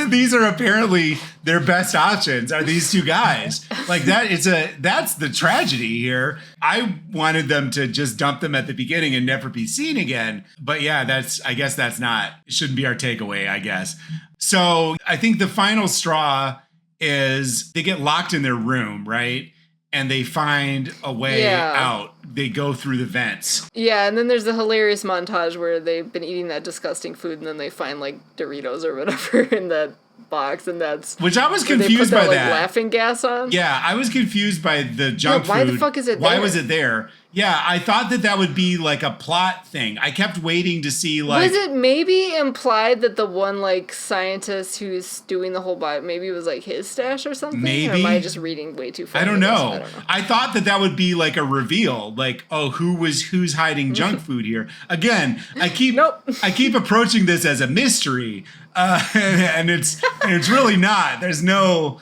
These are apparently their best options. Are these two guys like that? That's the tragedy here. I wanted them to just dump them at the beginning and never be seen again. But yeah, I guess that's not. It shouldn't be our takeaway, I guess. So I think the final straw is they get locked in their room, right? And they find a way out. They go through the vents. Yeah, and then there's a hilarious montage where they've been eating that disgusting food, and then they find like Doritos or whatever in that box, and that's which I was confused by that. Laughing gas on. Yeah, I was confused by the junk food. Why the fuck is it there? Why was it there? Yeah, I thought that would be like a plot thing. I kept waiting to see like. Was it maybe implied that the one like scientist who's doing the whole bio maybe it was like his stash or something? Maybe. Or am I just reading way too far? I don't know. I thought that would be like a reveal, like who's hiding junk food here. Again, I keep approaching this as a mystery, and it's really not. There's no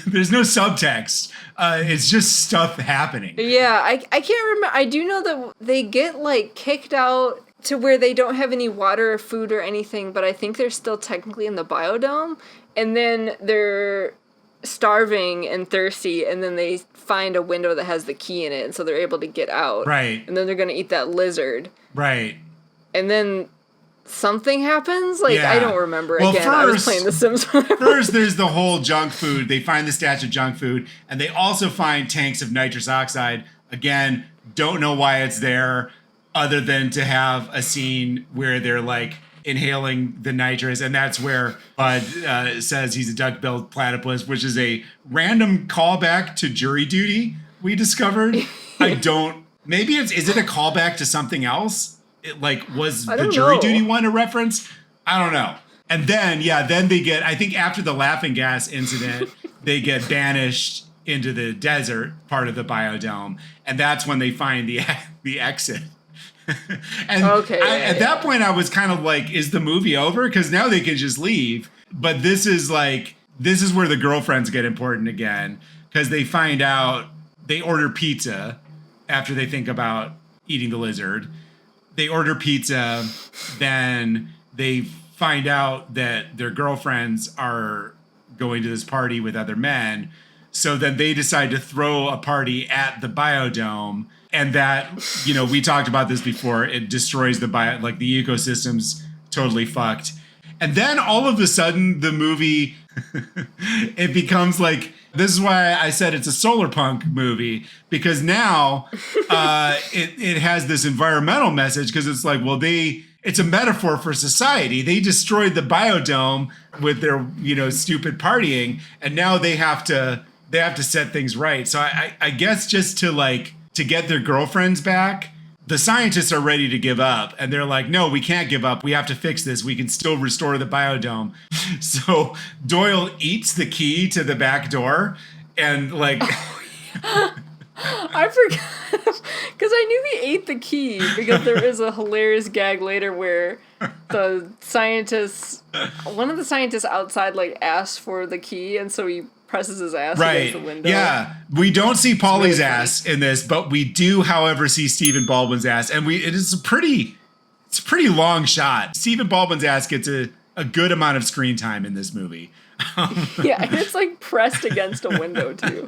subtext. It's just stuff happening. Yeah, I can't remember. I do know that they get like kicked out to where they don't have any water or food or anything, but I think they're still technically in the biodome. And then they're starving and thirsty, and then they find a window that has the key in it, and so they're able to get out. Right. And then they're going to eat that lizard. Right. And then something happens? Like, I don't remember. Well, again, I was playing The Sims. First, there's the whole junk food. They find the stash of junk food, and they also find tanks of nitrous oxide. Again, don't know why it's there, other than to have a scene where they're, like, inhaling the nitrous, and that's where Bud says he's a duck-billed platypus, which is a random callback to Jury Duty, we discovered. Maybe is it a callback to something else? Was the Jury Duty one a reference? I don't know. And then, then they get, I think after the laughing gas incident, they get banished into the desert part of the biodome. And that's when they find the exit. And at that point, I was kind of like, is the movie over? Because now they can just leave. But this is where the girlfriends get important again. Because they find out, they order pizza after they think about eating the lizard. They order pizza, then they find out that their girlfriends are going to this party with other men. So then they decide to throw a party at the biodome. And that, we talked about this before, it destroys the the ecosystem's totally fucked. And then all of a sudden, the movie, it becomes like, this is why I said it's a solar punk movie, because now it has this environmental message, because it's like, well, it's a metaphor for society. They destroyed the biodome with their, stupid partying, and now they have to set things right. So I guess just to get their girlfriends back, the scientists are ready to give up, and they're like, no, we can't give up. We have to fix this. We can still restore the biodome. So Doyle eats the key to the back door, and I forgot, because I knew he ate the key, because there is a hilarious gag later where one of the scientists outside asks for the key, and so he presses his ass against the window. Yeah, we don't see Pauly's ass in this, but we do, however, see Stephen Baldwin's ass, and it's a pretty long shot. Stephen Baldwin's ass gets a good amount of screen time in this movie. Yeah, and it's pressed against a window too.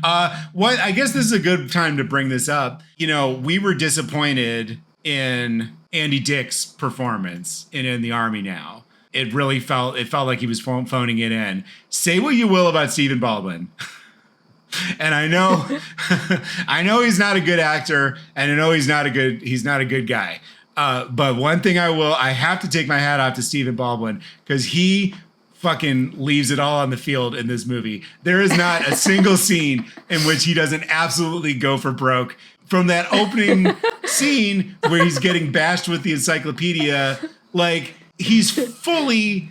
I guess this is a good time to bring this up. We were disappointed in Andy Dick's performance in The Army Now. It felt like he was phoning it in. Say what you will about Stephen Baldwin. And I know he's not a good actor, and I know he's not a good guy. But one thing I have to take my hat off to Stephen Baldwin, because he fucking leaves it all on the field in this movie. There is not a single scene in which he doesn't absolutely go for broke. From that opening scene where he's getting bashed with the encyclopedia, he's fully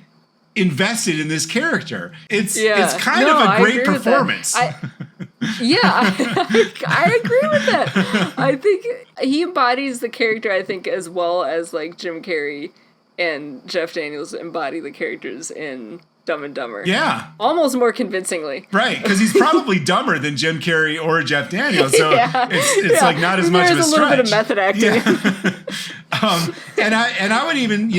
invested in this character. It's kind of a great performance. I agree with that. I think he embodies the character, as well as Jim Carrey and Jeff Daniels embody the characters in Dumb and Dumber. Yeah. Almost more convincingly. Right, because he's probably dumber than Jim Carrey or Jeff Daniels, so it's like not as much of a stretch. There's a little bit of method acting. Yeah. And I would even,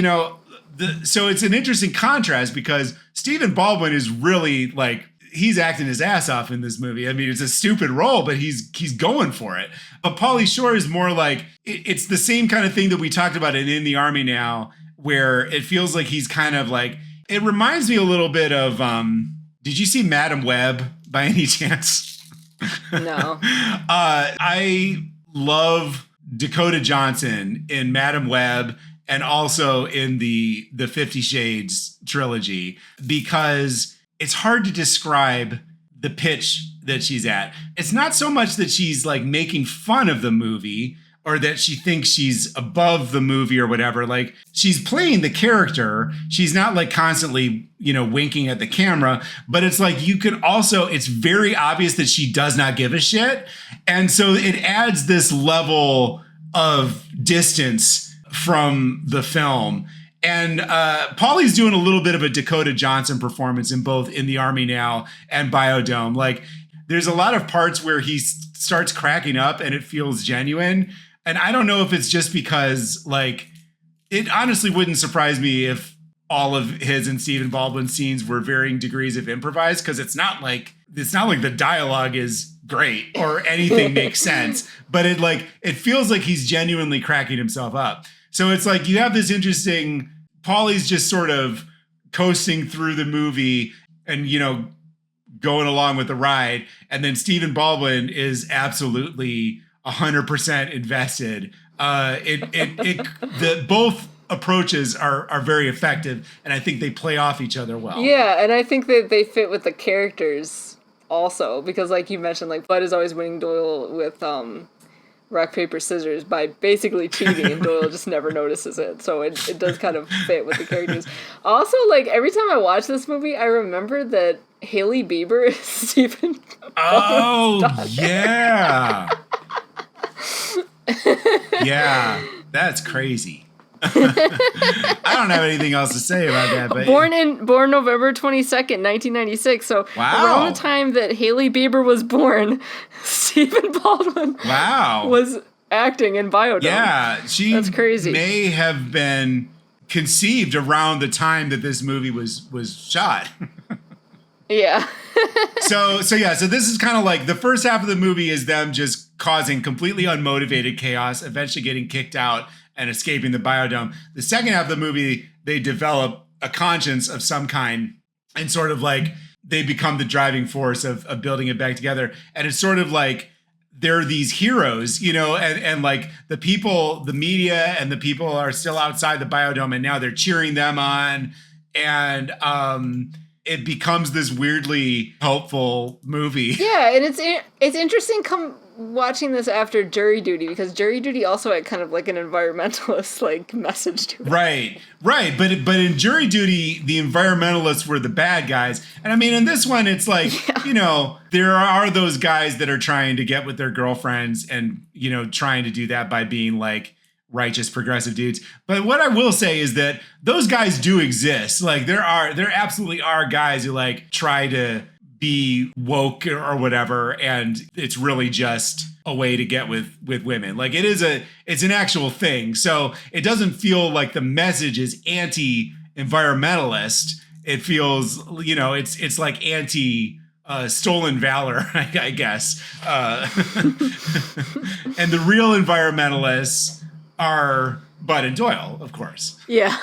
so it's an interesting contrast because Stephen Baldwin is really like, he's acting his ass off in this movie. I mean, it's a stupid role, but he's going for it. But Pauly Shore is more like, it's the same kind of thing that we talked about in the Army Now, where it feels like he's kind of like, it reminds me a little bit of, did you see Madam Web by any chance? No. I love Dakota Johnson in Madam Web and also in the 50 Shades trilogy because it's hard to describe the pitch that she's at. It's not so much that she's like making fun of the movie or that she thinks she's above the movie or whatever. Like she's playing the character. She's not like constantly, winking at the camera, but it's like it's very obvious that she does not give a shit. And so it adds this level of distance from the film. And Pauly's doing a little bit of a Dakota Johnson performance in both In the Army Now and Biodome. Like there's a lot of parts where he starts cracking up and it feels genuine. And I don't know if it's just because like, it honestly wouldn't surprise me if all of his and Stephen Baldwin's scenes were varying degrees of improvised. Cause it's not like the dialogue is great or anything makes sense, but it feels like he's genuinely cracking himself up. So it's like you have this interesting, Pauly's just sort of coasting through the movie and, going along with the ride. And then Stephen Baldwin is absolutely 100% invested. Both approaches are very effective. And I think they play off each other well. Yeah. And I think that they fit with the characters also, because like you mentioned, like Bud is always winning Doyle with, rock, paper, scissors by basically cheating and Doyle just never notices it. So it does kind of fit with the characters. Also, like every time I watch this movie, I remember that Hailey Bieber is Stephen. Oh, yeah. Yeah, that's crazy. I don't have anything else to say about that. But Born November 22nd, 1996. So around the time that Hailey Bieber was born, Stephen Baldwin was acting in Biodome. Yeah, that's crazy. May have been conceived around the time that this movie was shot. Yeah. So this is kind of like the first half of the movie is them just causing completely unmotivated chaos, eventually getting kicked out and escaping the Biodome. The second half of the movie, they develop a conscience of some kind and sort of like they become the driving force of building it back together. And it's sort of like they're these heroes, and like the people, the media and the people are still outside the Biodome and now they're cheering them on. And it becomes this weirdly hopeful movie. Yeah, and it's interesting watching this after Jury Duty, because Jury Duty also had kind of like an environmentalist like message to it. Right. But in Jury Duty, the environmentalists were the bad guys. And I mean, in this one, it's like, there are those guys that are trying to get with their girlfriends and, trying to do that by being like righteous progressive dudes. But what I will say is that those guys do exist. Like there absolutely are guys who like try to be woke or whatever, and it's really just a way to get with women. Like it's an actual thing. So it doesn't feel like the message is anti-environmentalist. It feels, it's like anti stolen valor, I guess. And the real environmentalists are Bud and Doyle, of course. Yeah.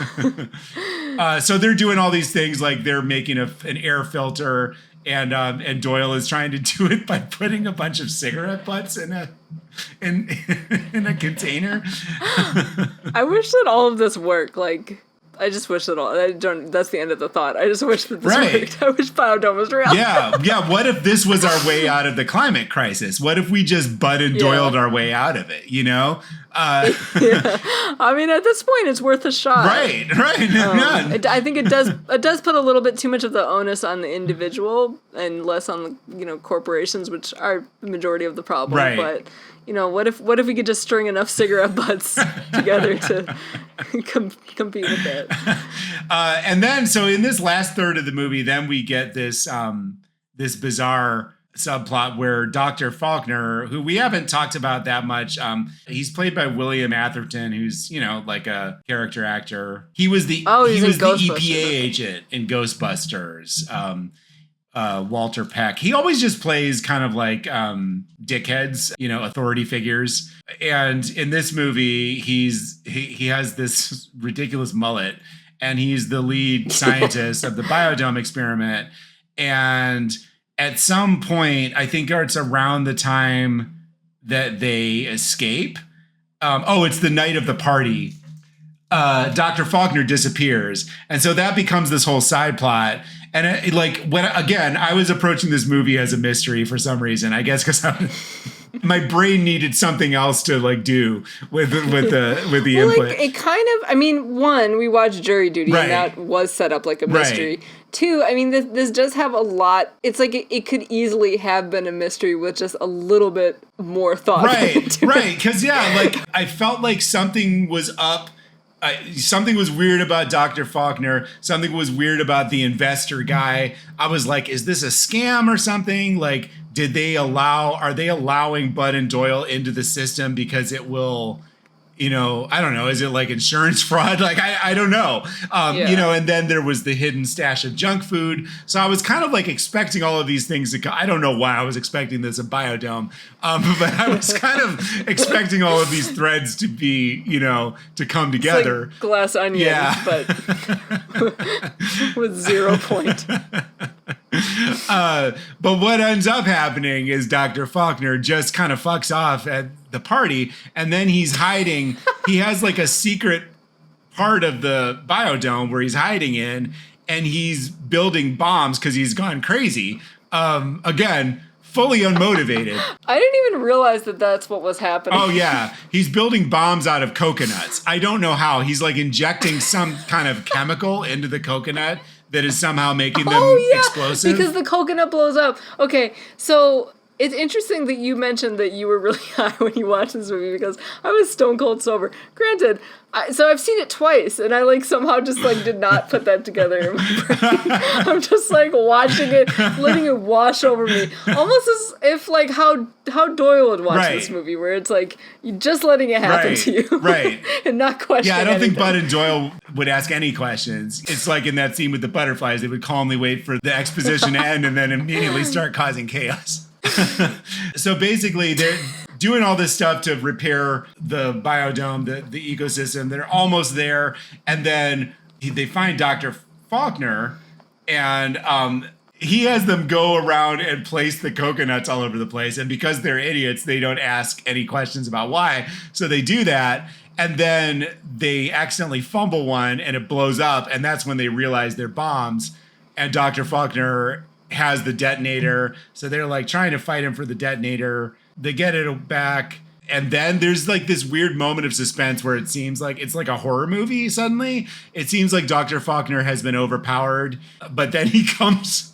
So they're doing all these things, like they're making an air filter. And Doyle is trying to do it by putting a bunch of cigarette butts in a container. I wish that all of this worked. Like, I just wish that that's the end of the thought. I just wish that this worked. I wish Biodome was real. Yeah. What if this was our way out of the climate crisis? What if we just Bud and Doyled our way out of it? Yeah. I mean, at this point, it's worth a shot. Right. I think it does put a little bit too much of the onus on the individual and less on the corporations, which are the majority of the problem. Right. But what if we could just string enough cigarette butts together to compete with that? And then, so in this last third of the movie, then we get this this bizarre subplot where Dr. Faulkner, who we haven't talked about that much, he's played by William Atherton, who's like a character actor. He was the EPA agent in Ghostbusters. Walter Peck. He always just plays kind of like dickheads, authority figures. And in this movie, he has this ridiculous mullet, and he's the lead scientist of the biodome experiment. And at some point, I think it's around the time that they escape. It's the night of the party. Dr. Faulkner disappears. And so that becomes this whole side plot. And I was approaching this movie as a mystery for some reason, I guess, because my brain needed something else to do with the input. It kind of, one, we watched Jury Duty, right. and that was set up like a mystery. Right. Two, this does have a lot. It's like it could easily have been a mystery with just a little bit more thought. Right, because I felt like something was up. Something was weird about Dr. Faulkner. Something was weird about the investor guy. I was like, is this a scam or something? Are they allowing Bud and Doyle into the system because it will, I don't know. Is it like insurance fraud? I don't know. And then there was the hidden stash of junk food. So I was kind of expecting all of these things to come. I don't know why I was expecting this, a biodome. But I was kind of expecting all of these threads to be, to come together. It's like Glass Onion, but with 0 point. But what ends up happening is Dr. Faulkner just kind of fucks off at the party, and then he's hiding. He has a secret part of the biodome where he's hiding in, and he's building bombs because he's gone crazy. Again, fully unmotivated. I didn't even realize that that's what was happening. Oh, yeah. He's building bombs out of coconuts. I don't know how. He's injecting some kind of chemical into the coconut that is somehow making them explosive. Because the coconut blows up. Okay, so it's interesting that you mentioned that you were really high when you watched this movie, because I was stone cold sober. Granted, so I've seen it twice, and I somehow just did not put that together in my brain. I'm just watching it, letting it wash over me, almost as if how Doyle would watch this movie, where it's you're just letting it happen to you, right? And not questioning. Yeah, I don't anything. think Bud and Doyle would ask any questions. It's like in that scene with the butterflies; they would calmly wait for the exposition to end and then immediately start causing chaos. So basically, they're doing all this stuff to repair the biodome, the ecosystem. They're almost there, and then they find Dr. Faulkner, and he has them go around and place the coconuts all over the place. And because they're idiots, they don't ask any questions about why. So they do that, and then they accidentally fumble one, and it blows up, and that's when they realize they're bombs. And Dr. Faulkner has the detonator, so they're trying to fight him for the detonator. They get it back, and then there's this weird moment of suspense where it seems like it's like a horror movie. Suddenly it seems like Dr. Faulkner has been overpowered, but then he comes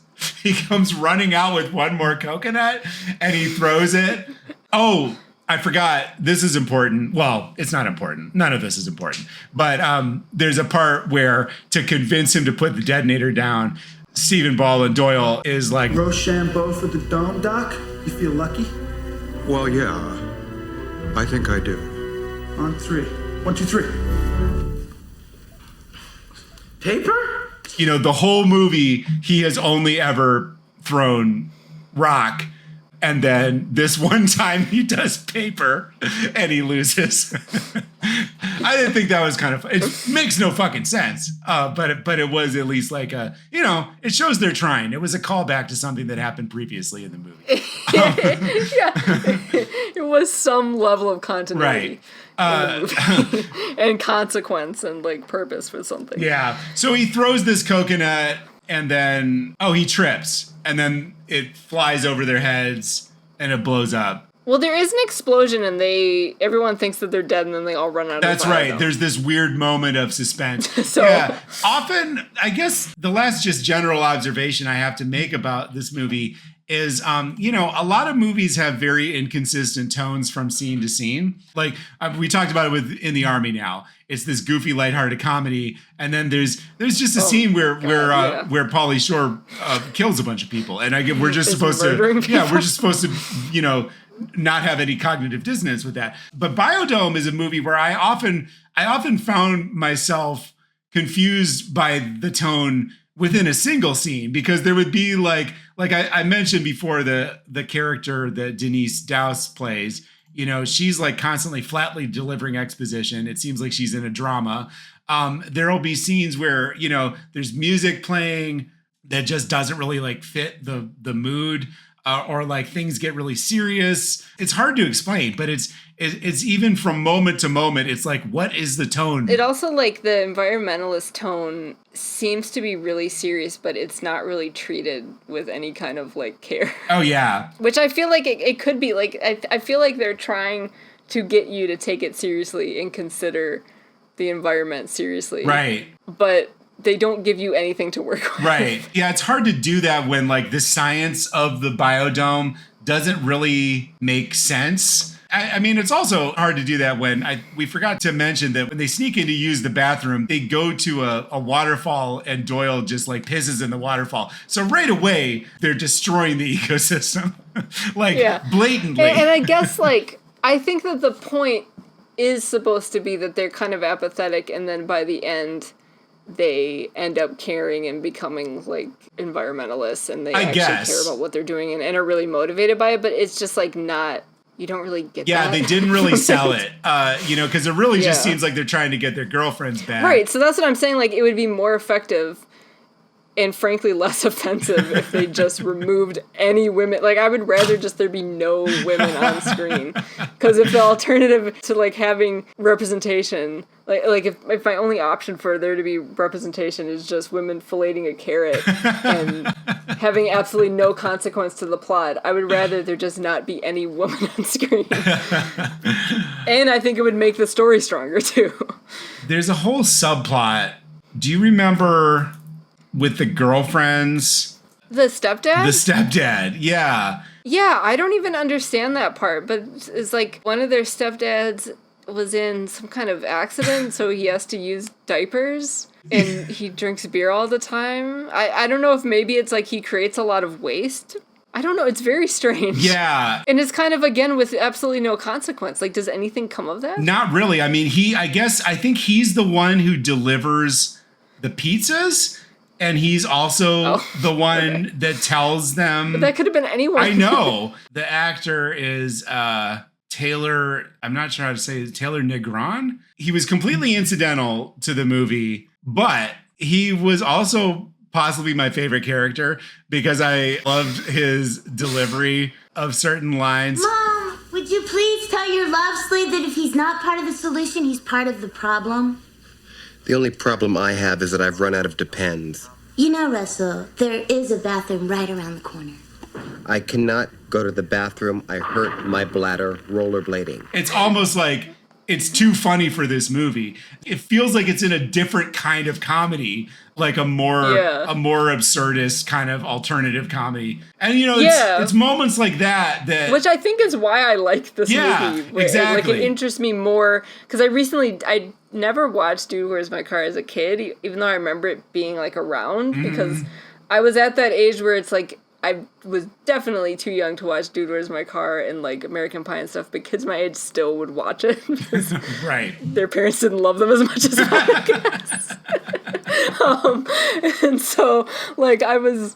running out with one more coconut, and he throws it. Oh, I forgot, this is important. Well, it's not important, none of this is important, but there's a part where, to convince him to put the detonator down, Stephen Ball and Doyle is Rochambeau for the dome, Doc? You feel lucky? Well, yeah. I think I do. On 3. 1, 2, 3. Paper? The whole movie, he has only ever thrown rock. And then this one time he does paper and he loses. I didn't think that was kind of, it makes no fucking sense. But it was at least it shows they're trying. It was a callback to something that happened previously in the movie. Yeah. It was some level of continuity. Right. And consequence and purpose for something. Yeah. So he throws this coconut, and then he trips, and then it flies over their heads and it blows up. Well, there is an explosion, and everyone thinks that they're dead, and then they all run out. That's of the right. There's this weird moment of suspense. So yeah, often, I guess the last just general observation I have to make about this movie is, a lot of movies have very inconsistent tones from scene to scene. Like we talked about it with In the Army Now. It's this goofy, lighthearted comedy, and then there's just a scene where Pauly Shore kills a bunch of people, and we're just supposed to not have any cognitive dissonance with that. But Biodome is a movie where I often found myself confused by the tone within a single scene, because there would be like I mentioned before, the character that Denise Dowse plays, she's like constantly flatly delivering exposition. It seems like she's in a drama. There'll be scenes where, there's music playing that just doesn't really like fit the mood. Or like things get really serious. It's hard to explain, but it's even from moment to moment. It's like, what is the tone? It also, like, the environmentalist tone seems to be really serious, but it's not really treated with any kind of like care. Oh yeah. Which I feel like it could be like, I feel like they're trying to get you to take it seriously and consider the environment seriously. Right. But they don't give you anything to work with. Right. Yeah, it's hard to do that when like the science of the biodome doesn't really make sense. I mean, it's also hard to do that when we forgot to mention that when they sneak in to use the bathroom, they go to a waterfall and Doyle just like pisses in the waterfall. So right away, they're destroying the ecosystem. Blatantly. And I guess I think that the point is supposed to be that they're kind of apathetic, and then by the end, they end up caring and becoming like environmentalists, and they actually care about what they're doing and are really motivated by it. But it's just like not, you don't really get that. Yeah, they didn't really sell it, because it really just seems like they're trying to get their girlfriends back. Right, so that's what I'm saying. Like, it would be more effective and frankly less offensive if they just removed any women. Like, I would rather just there be no women on screen. Because if the alternative to like having representation, like if my only option for there to be representation is just women filleting a carrot and having absolutely no consequence to the plot, I would rather there just not be any woman on screen. And I think it would make the story stronger too. There's a whole subplot. Do you remember with the girlfriends? The stepdad? The stepdad, yeah. Yeah, I don't even understand that part, but it's like one of their stepdads was in some kind of accident, so he has to use diapers, and he drinks beer all the time. I don't know if maybe it's like he creates a lot of waste. I don't know, it's very strange. Yeah. And it's kind of, again, with absolutely no consequence. Like, does anything come of that? Not really. I mean, I think he's the one who delivers the pizzas. And he's also the one that tells them. But that could have been anyone. I know. The actor is Taylor, I'm not sure how to say it, Taylor Negron. He was completely incidental to the movie, but he was also possibly my favorite character because I loved his delivery of certain lines. Mom, would you please tell your love slave that if he's not part of the solution, he's part of the problem? The only problem I have is that I've run out of Depends. You know, Russell, there is a bathroom right around the corner. I cannot go to the bathroom. I hurt my bladder rollerblading. It's almost like it's too funny for this movie. It feels like it's in a different kind of comedy, like a more absurdist kind of alternative comedy. And it's moments like that which I think is why I like this movie. Exactly. Like, it interests me more because I never watched Dude, Where's My Car as a kid, even though I remember it being like around because I was at that age where it's like I was definitely too young to watch Dude, Where's My Car and like American Pie and stuff, but kids my age still would watch it because their parents didn't love them as much as I guess. And so like I was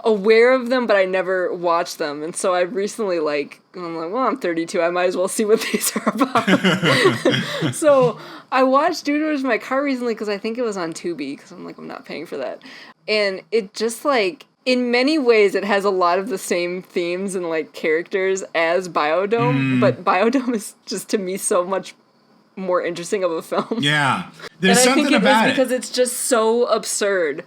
aware of them, but I never watched them. And so I recently I'm like, well, I'm 32. I might as well see what these are about. So I watched Dude, Where's My Car recently because I think it was on Tubi because I'm like, I'm not paying for that. And it just like, in many ways, it has a lot of the same themes and like characters as Biodome, but Biodome is just to me so much more interesting of a film. Yeah, there's something about it. And I think it is because it's just so absurd.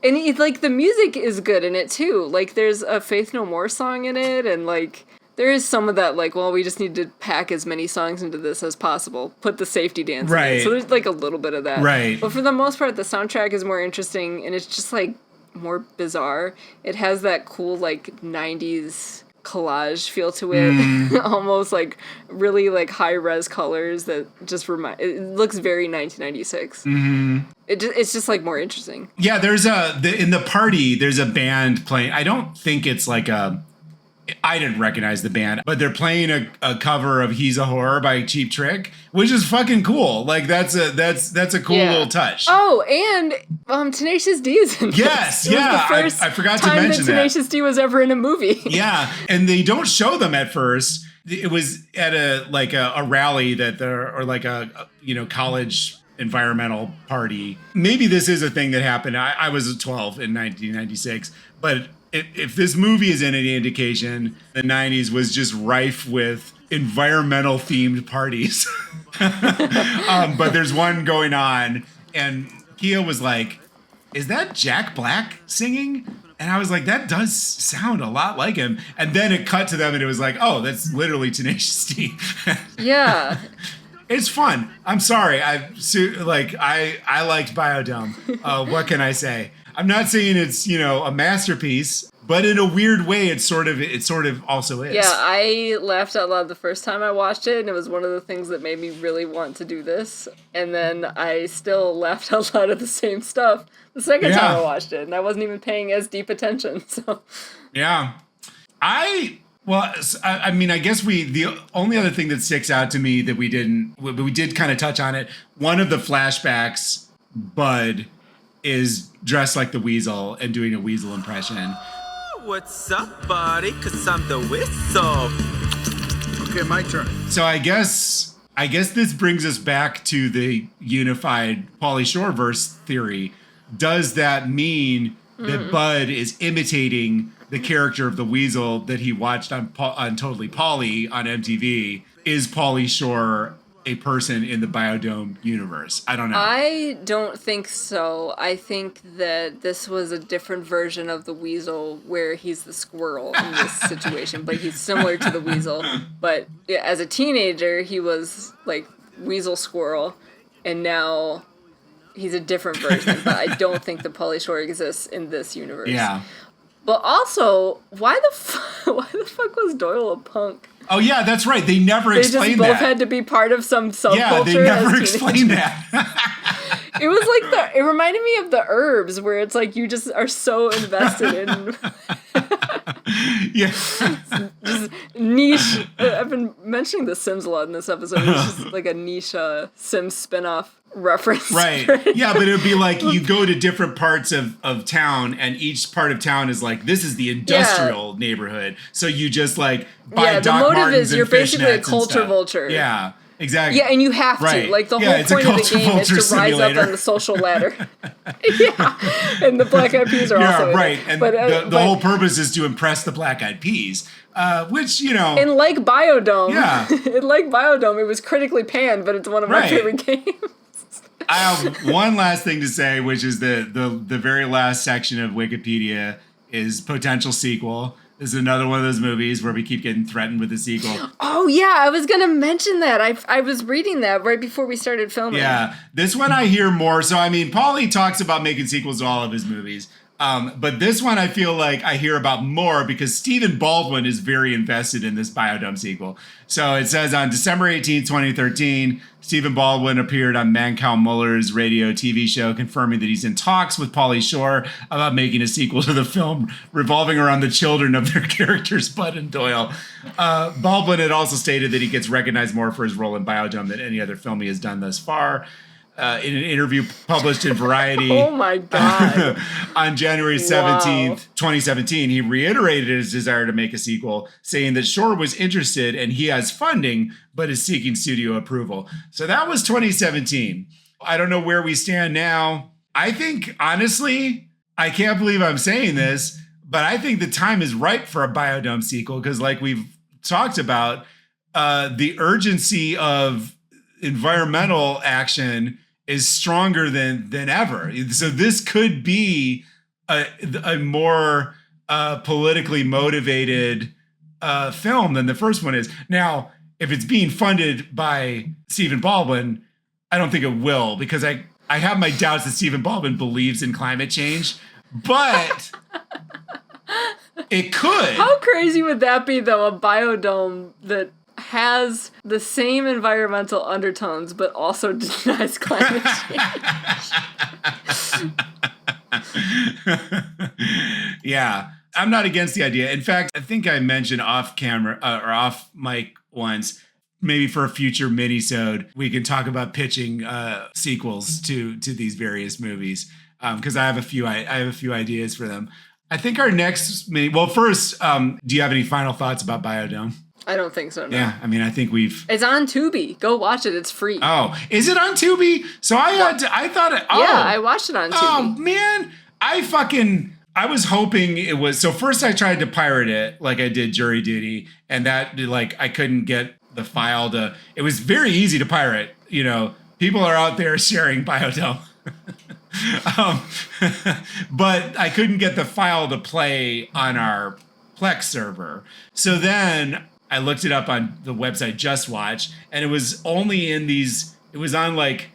And the music is good in it too. Like there's a Faith No More song in it, and like there is some of that, like, well, we just need to pack as many songs into this as possible. Put the safety dance in it. So there's, like, a little bit of that. Right. But for the most part, the soundtrack is more interesting, and it's just, like, more bizarre. It has that cool, like, 90s collage feel to it. Almost, like, really, like, high-res colors that just it looks very 1996. It's just, like, more interesting. Yeah, in the party, there's a band playing. I don't think it's like I didn't recognize the band, but they're playing a cover of "He's a Whore" by Cheap Trick, which is fucking cool. Like that's a cool little touch. Oh, and Tenacious D is in this. Yes, yeah. I forgot to mention that Tenacious D was ever in a movie. Yeah, and they don't show them at first. It was at a rally or like a college environmental party. Maybe this is a thing that happened. I was 12 in 1996, but if this movie is any indication, the 90s was just rife with environmental themed parties. But there's one going on, and Kia was like, "Is that Jack Black singing?" And I was like, "That does sound a lot like him." And then it cut to them, and it was like, "Oh, that's literally Tenacious D." Yeah. It's fun. I'm sorry. I liked Biodome. What can I say? I'm not saying it's, a masterpiece, but in a weird way, it sort of also is. Yeah, I laughed out loud the first time I watched it, and it was one of the things that made me really want to do this. And then I still laughed out loud at the same stuff the second time I watched it, and I wasn't even paying as deep attention. So. Yeah. I guess the only other thing that sticks out to me that we did kind of touch on it. One of the flashbacks, Bud is dressed like the Weasel and doing a Weasel impression. What's up, buddy? 'Cause I'm the Weasel. Okay, my turn. So I guess this brings us back to the unified Pauly Shore verse theory. Does that mean that Bud is imitating the character of the Weasel that he watched on Totally Pauly on MTV? Is Pauly Shore a person in the Biodome universe? I don't know. I don't think so. I think that this was a different version of the Weasel where he's the squirrel in this situation, but he's similar to the Weasel. But as a teenager, he was like Weasel Squirrel, and now he's a different version. But I don't think the Pauly Shore exists in this universe. Yeah. But also, why the fuck was Doyle a punk? Oh yeah, that's right. They never explained that. They just both had to be part of some subculture. Yeah, they never explained that. It was like it reminded me of the Herbs, where it's like you just are so invested in. Yeah. Just niche. I've been mentioning The Sims a lot in this episode. It's just like a niche Sims spinoff reference. Right. Yeah, but it would be like you go to different parts of town, and each part of town is like, this is the industrial neighborhood. So you just like buy Doc the motive Martens is you're basically a fishnets culture vulture. Yeah. Exactly. Yeah, and you have to. Like, the whole point of the game is to rise up on the social ladder. Yeah. And the Black Eyed Peas are also in right. it. And but, the whole purpose is to impress the Black Eyed Peas, which, And like Biodome. Yeah. Like Biodome, it was critically panned, but it's one of my favorite games. I have one last thing to say, which is the very last section of Wikipedia is potential sequel. This is another one of those movies where we keep getting threatened with a sequel. Oh, yeah. I was going to mention that. I was reading that right before we started filming. Yeah. This one I hear more. So, I mean, Pauly talks about making sequels to all of his movies. But this one I feel like I hear about more because Stephen Baldwin is very invested in this Biodome sequel. So it says on December 18, 2013, Stephen Baldwin appeared on Mancow Muller's radio TV show confirming that he's in talks with Pauly Shore about making a sequel to the film revolving around the children of their characters, Bud and Doyle. Baldwin had also stated that he gets recognized more for his role in Biodome than any other film he has done thus far. In an interview published in Variety oh my God. on January 17th, 2017, he reiterated his desire to make a sequel, saying that Shore was interested and he has funding, but is seeking studio approval. So that was 2017. I don't know where we stand now. I think, honestly, I can't believe I'm saying this, but I think the time is ripe for a Biodome sequel because like we've talked about, the urgency of environmental action is stronger than ever. So this could be a more politically motivated film than the first one is. Now, if it's being funded by Stephen Baldwin, I don't think it will, because I have my doubts that Stephen Baldwin believes in climate change, but it could. How crazy would that be, though, a biodome that has the same environmental undertones but also denies climate change? Yeah, I'm not against the idea. In fact, I think I mentioned off camera or off mic once, maybe for a future minisode, we can talk about pitching sequels to these various movies, because I have a few ideas for them. I think our next well, first, do you have any final thoughts about Biodome? I don't think so, no. Yeah, I mean, I think It's on Tubi. Go watch it. It's free. Oh, is it on Tubi? So I thought it... Oh. Yeah, I watched it on Tubi. Oh, man. I was hoping it was... So first I tried to pirate it, like I did Jury Duty, and that, like, I couldn't get the file to... It was very easy to pirate. You know, people are out there sharing Biodome. But I couldn't get the file to play on our Plex server. So then I looked it up on the website Just Watch, and it was only in these, it was on like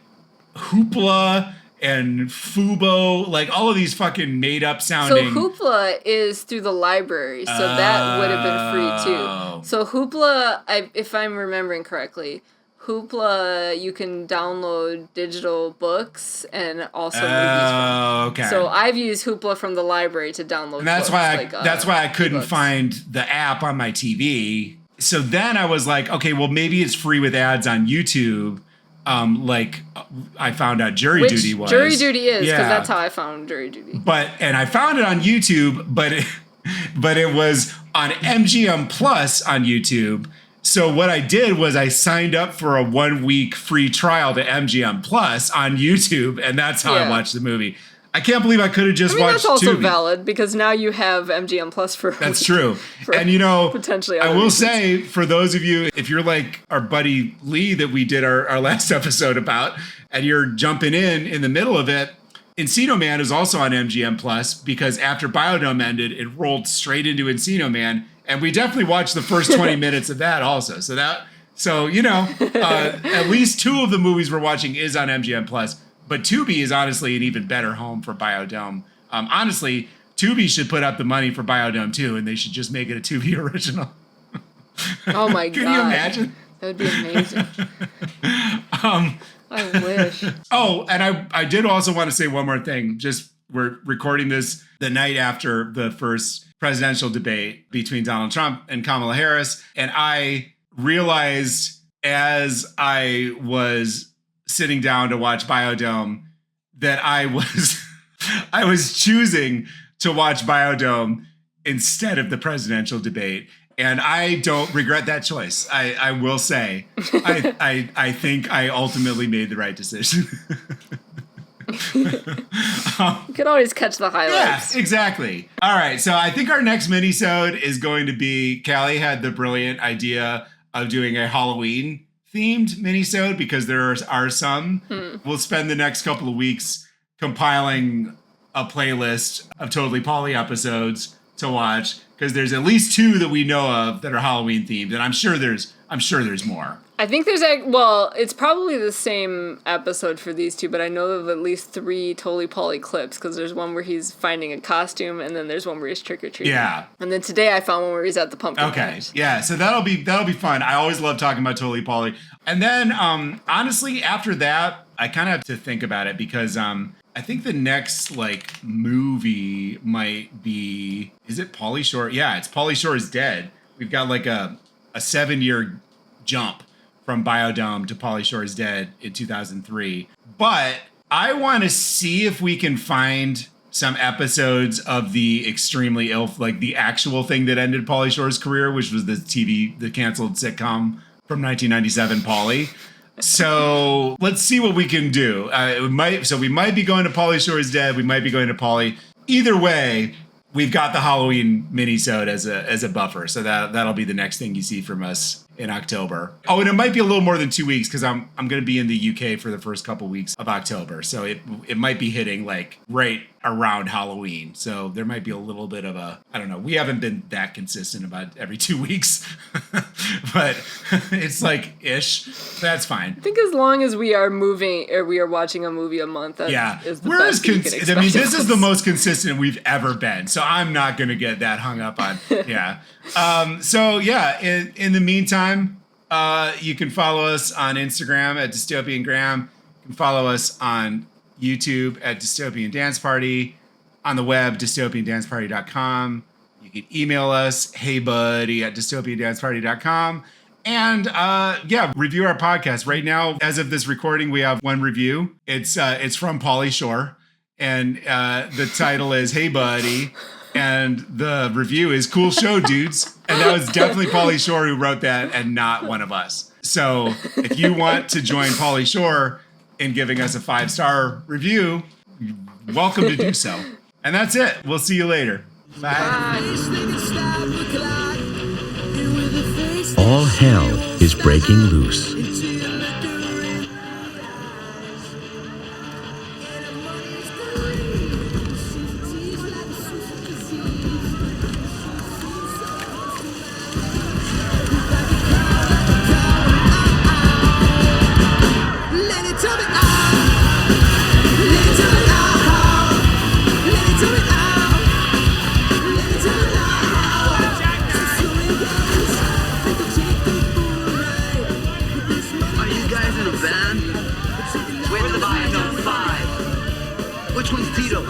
Hoopla and Fubo, like all of these fucking made up sounding. So Hoopla is through the library, so that would have been free too. So Hoopla, if I'm remembering correctly, Hoopla, you can download digital books and also movies from. Okay. So I've used Hoopla from the library to download. And that's books, that's why I couldn't find the app on my TV. So then I was like, okay, well maybe it's free with ads on YouTube. Like I found out Jury Duty was. Jury Duty is, because that's how I found Jury Duty. And I found it on YouTube, but it was on MGM Plus on YouTube. So what I did was I signed up for a 1 week free trial to MGM Plus on YouTube, and that's how I watched the movie. I can't believe I could have just watched that's also Tubi. valid, because now you have MGM Plus for That's true. And you know, potentially I will say, for those of you, if you're like our buddy Lee that we did our last episode about, and you're jumping in the middle of it, Encino Man is also on MGM Plus, because after Biodome ended, it rolled straight into Encino Man, and we definitely watched the first 20 minutes of that also. So you know, at least two of the movies we're watching is on MGM Plus. But Tubi is honestly an even better home for Biodome. Honestly, Tubi should put up the money for Biodome too, and they should just make it a Tubi original. Oh my God. Can you imagine? That would be amazing. I wish. Oh, and I did also want to say one more thing. Just we're recording this the night after the first presidential debate between Donald Trump and Kamala Harris. And I realized as I was sitting down to watch Biodome that I was choosing to watch Biodome instead of the presidential debate. And I don't regret that choice. I will say, I think I ultimately made the right decision. You can always catch the highlights. Yeah, exactly. All right, so I think our next minisode is going to be, Callie had the brilliant idea of doing a Halloween themed minisode, because there are some. We'll spend the next couple of weeks compiling a playlist of Totally Pauly episodes to watch, because there's at least 2 that we know of that are Halloween themed, and I'm sure there's more. I think it's probably the same episode for these 2, but I know of at least 3 Totally Pauly clips, because there's one where he's finding a costume, and then there's one where he's trick-or-treating. Yeah. And then today I found one where he's at the pumpkin patch. Yeah, so that'll be fun. I always love talking about Totally Pauly. And then, honestly, after that, I kind of have to think about it, because I think the next, movie might be... Is it Pauly Shore? Yeah, it's Pauly Shore is Dead. We've got, a 7-year jump from Biodome to Pauly Shore is Dead in 2003. But I want to see if we can find some episodes of the extremely ill, the actual thing that ended Pauly Shore's career, which was the canceled sitcom from 1997, Pauly. So let's see what we can do. We might be going to Pauly Shore is Dead. We might be going to Pauly. Either way, we've got the Halloween minisode as a buffer. So that'll be the next thing you see from us in October. Oh, and it might be a little more than 2 weeks because I'm going to be in the UK for the first couple weeks of October. So it might be hitting like right around Halloween. So there might be a little bit of a, I don't know. We haven't been that consistent about every 2 weeks, but it's like ish. That's fine. I think as long as we are moving or we are watching a movie a month, that is the best you can expect. I mean, this is the most consistent we've ever been. So I'm not going to get that hung up on. Yeah. So yeah, in the meantime, you can follow us on Instagram at Dystopian Graham. You can follow us on YouTube at Dystopian Dance Party, on the web, dystopiandanceparty.com. You can email us, heybuddy at dystopiandanceparty.com. And review our podcast. Right now, as of this recording, we have one review. It's from Pauly Shore. And the title is Hey Buddy. And the review is Cool Show, Dudes. And that was definitely Pauly Shore who wrote that and not one of us. So if you want to join Pauly Shore in giving us a 5-star review, welcome to do so. And that's it. We'll see you later. Bye. All hell is breaking loose. Which one's Tito?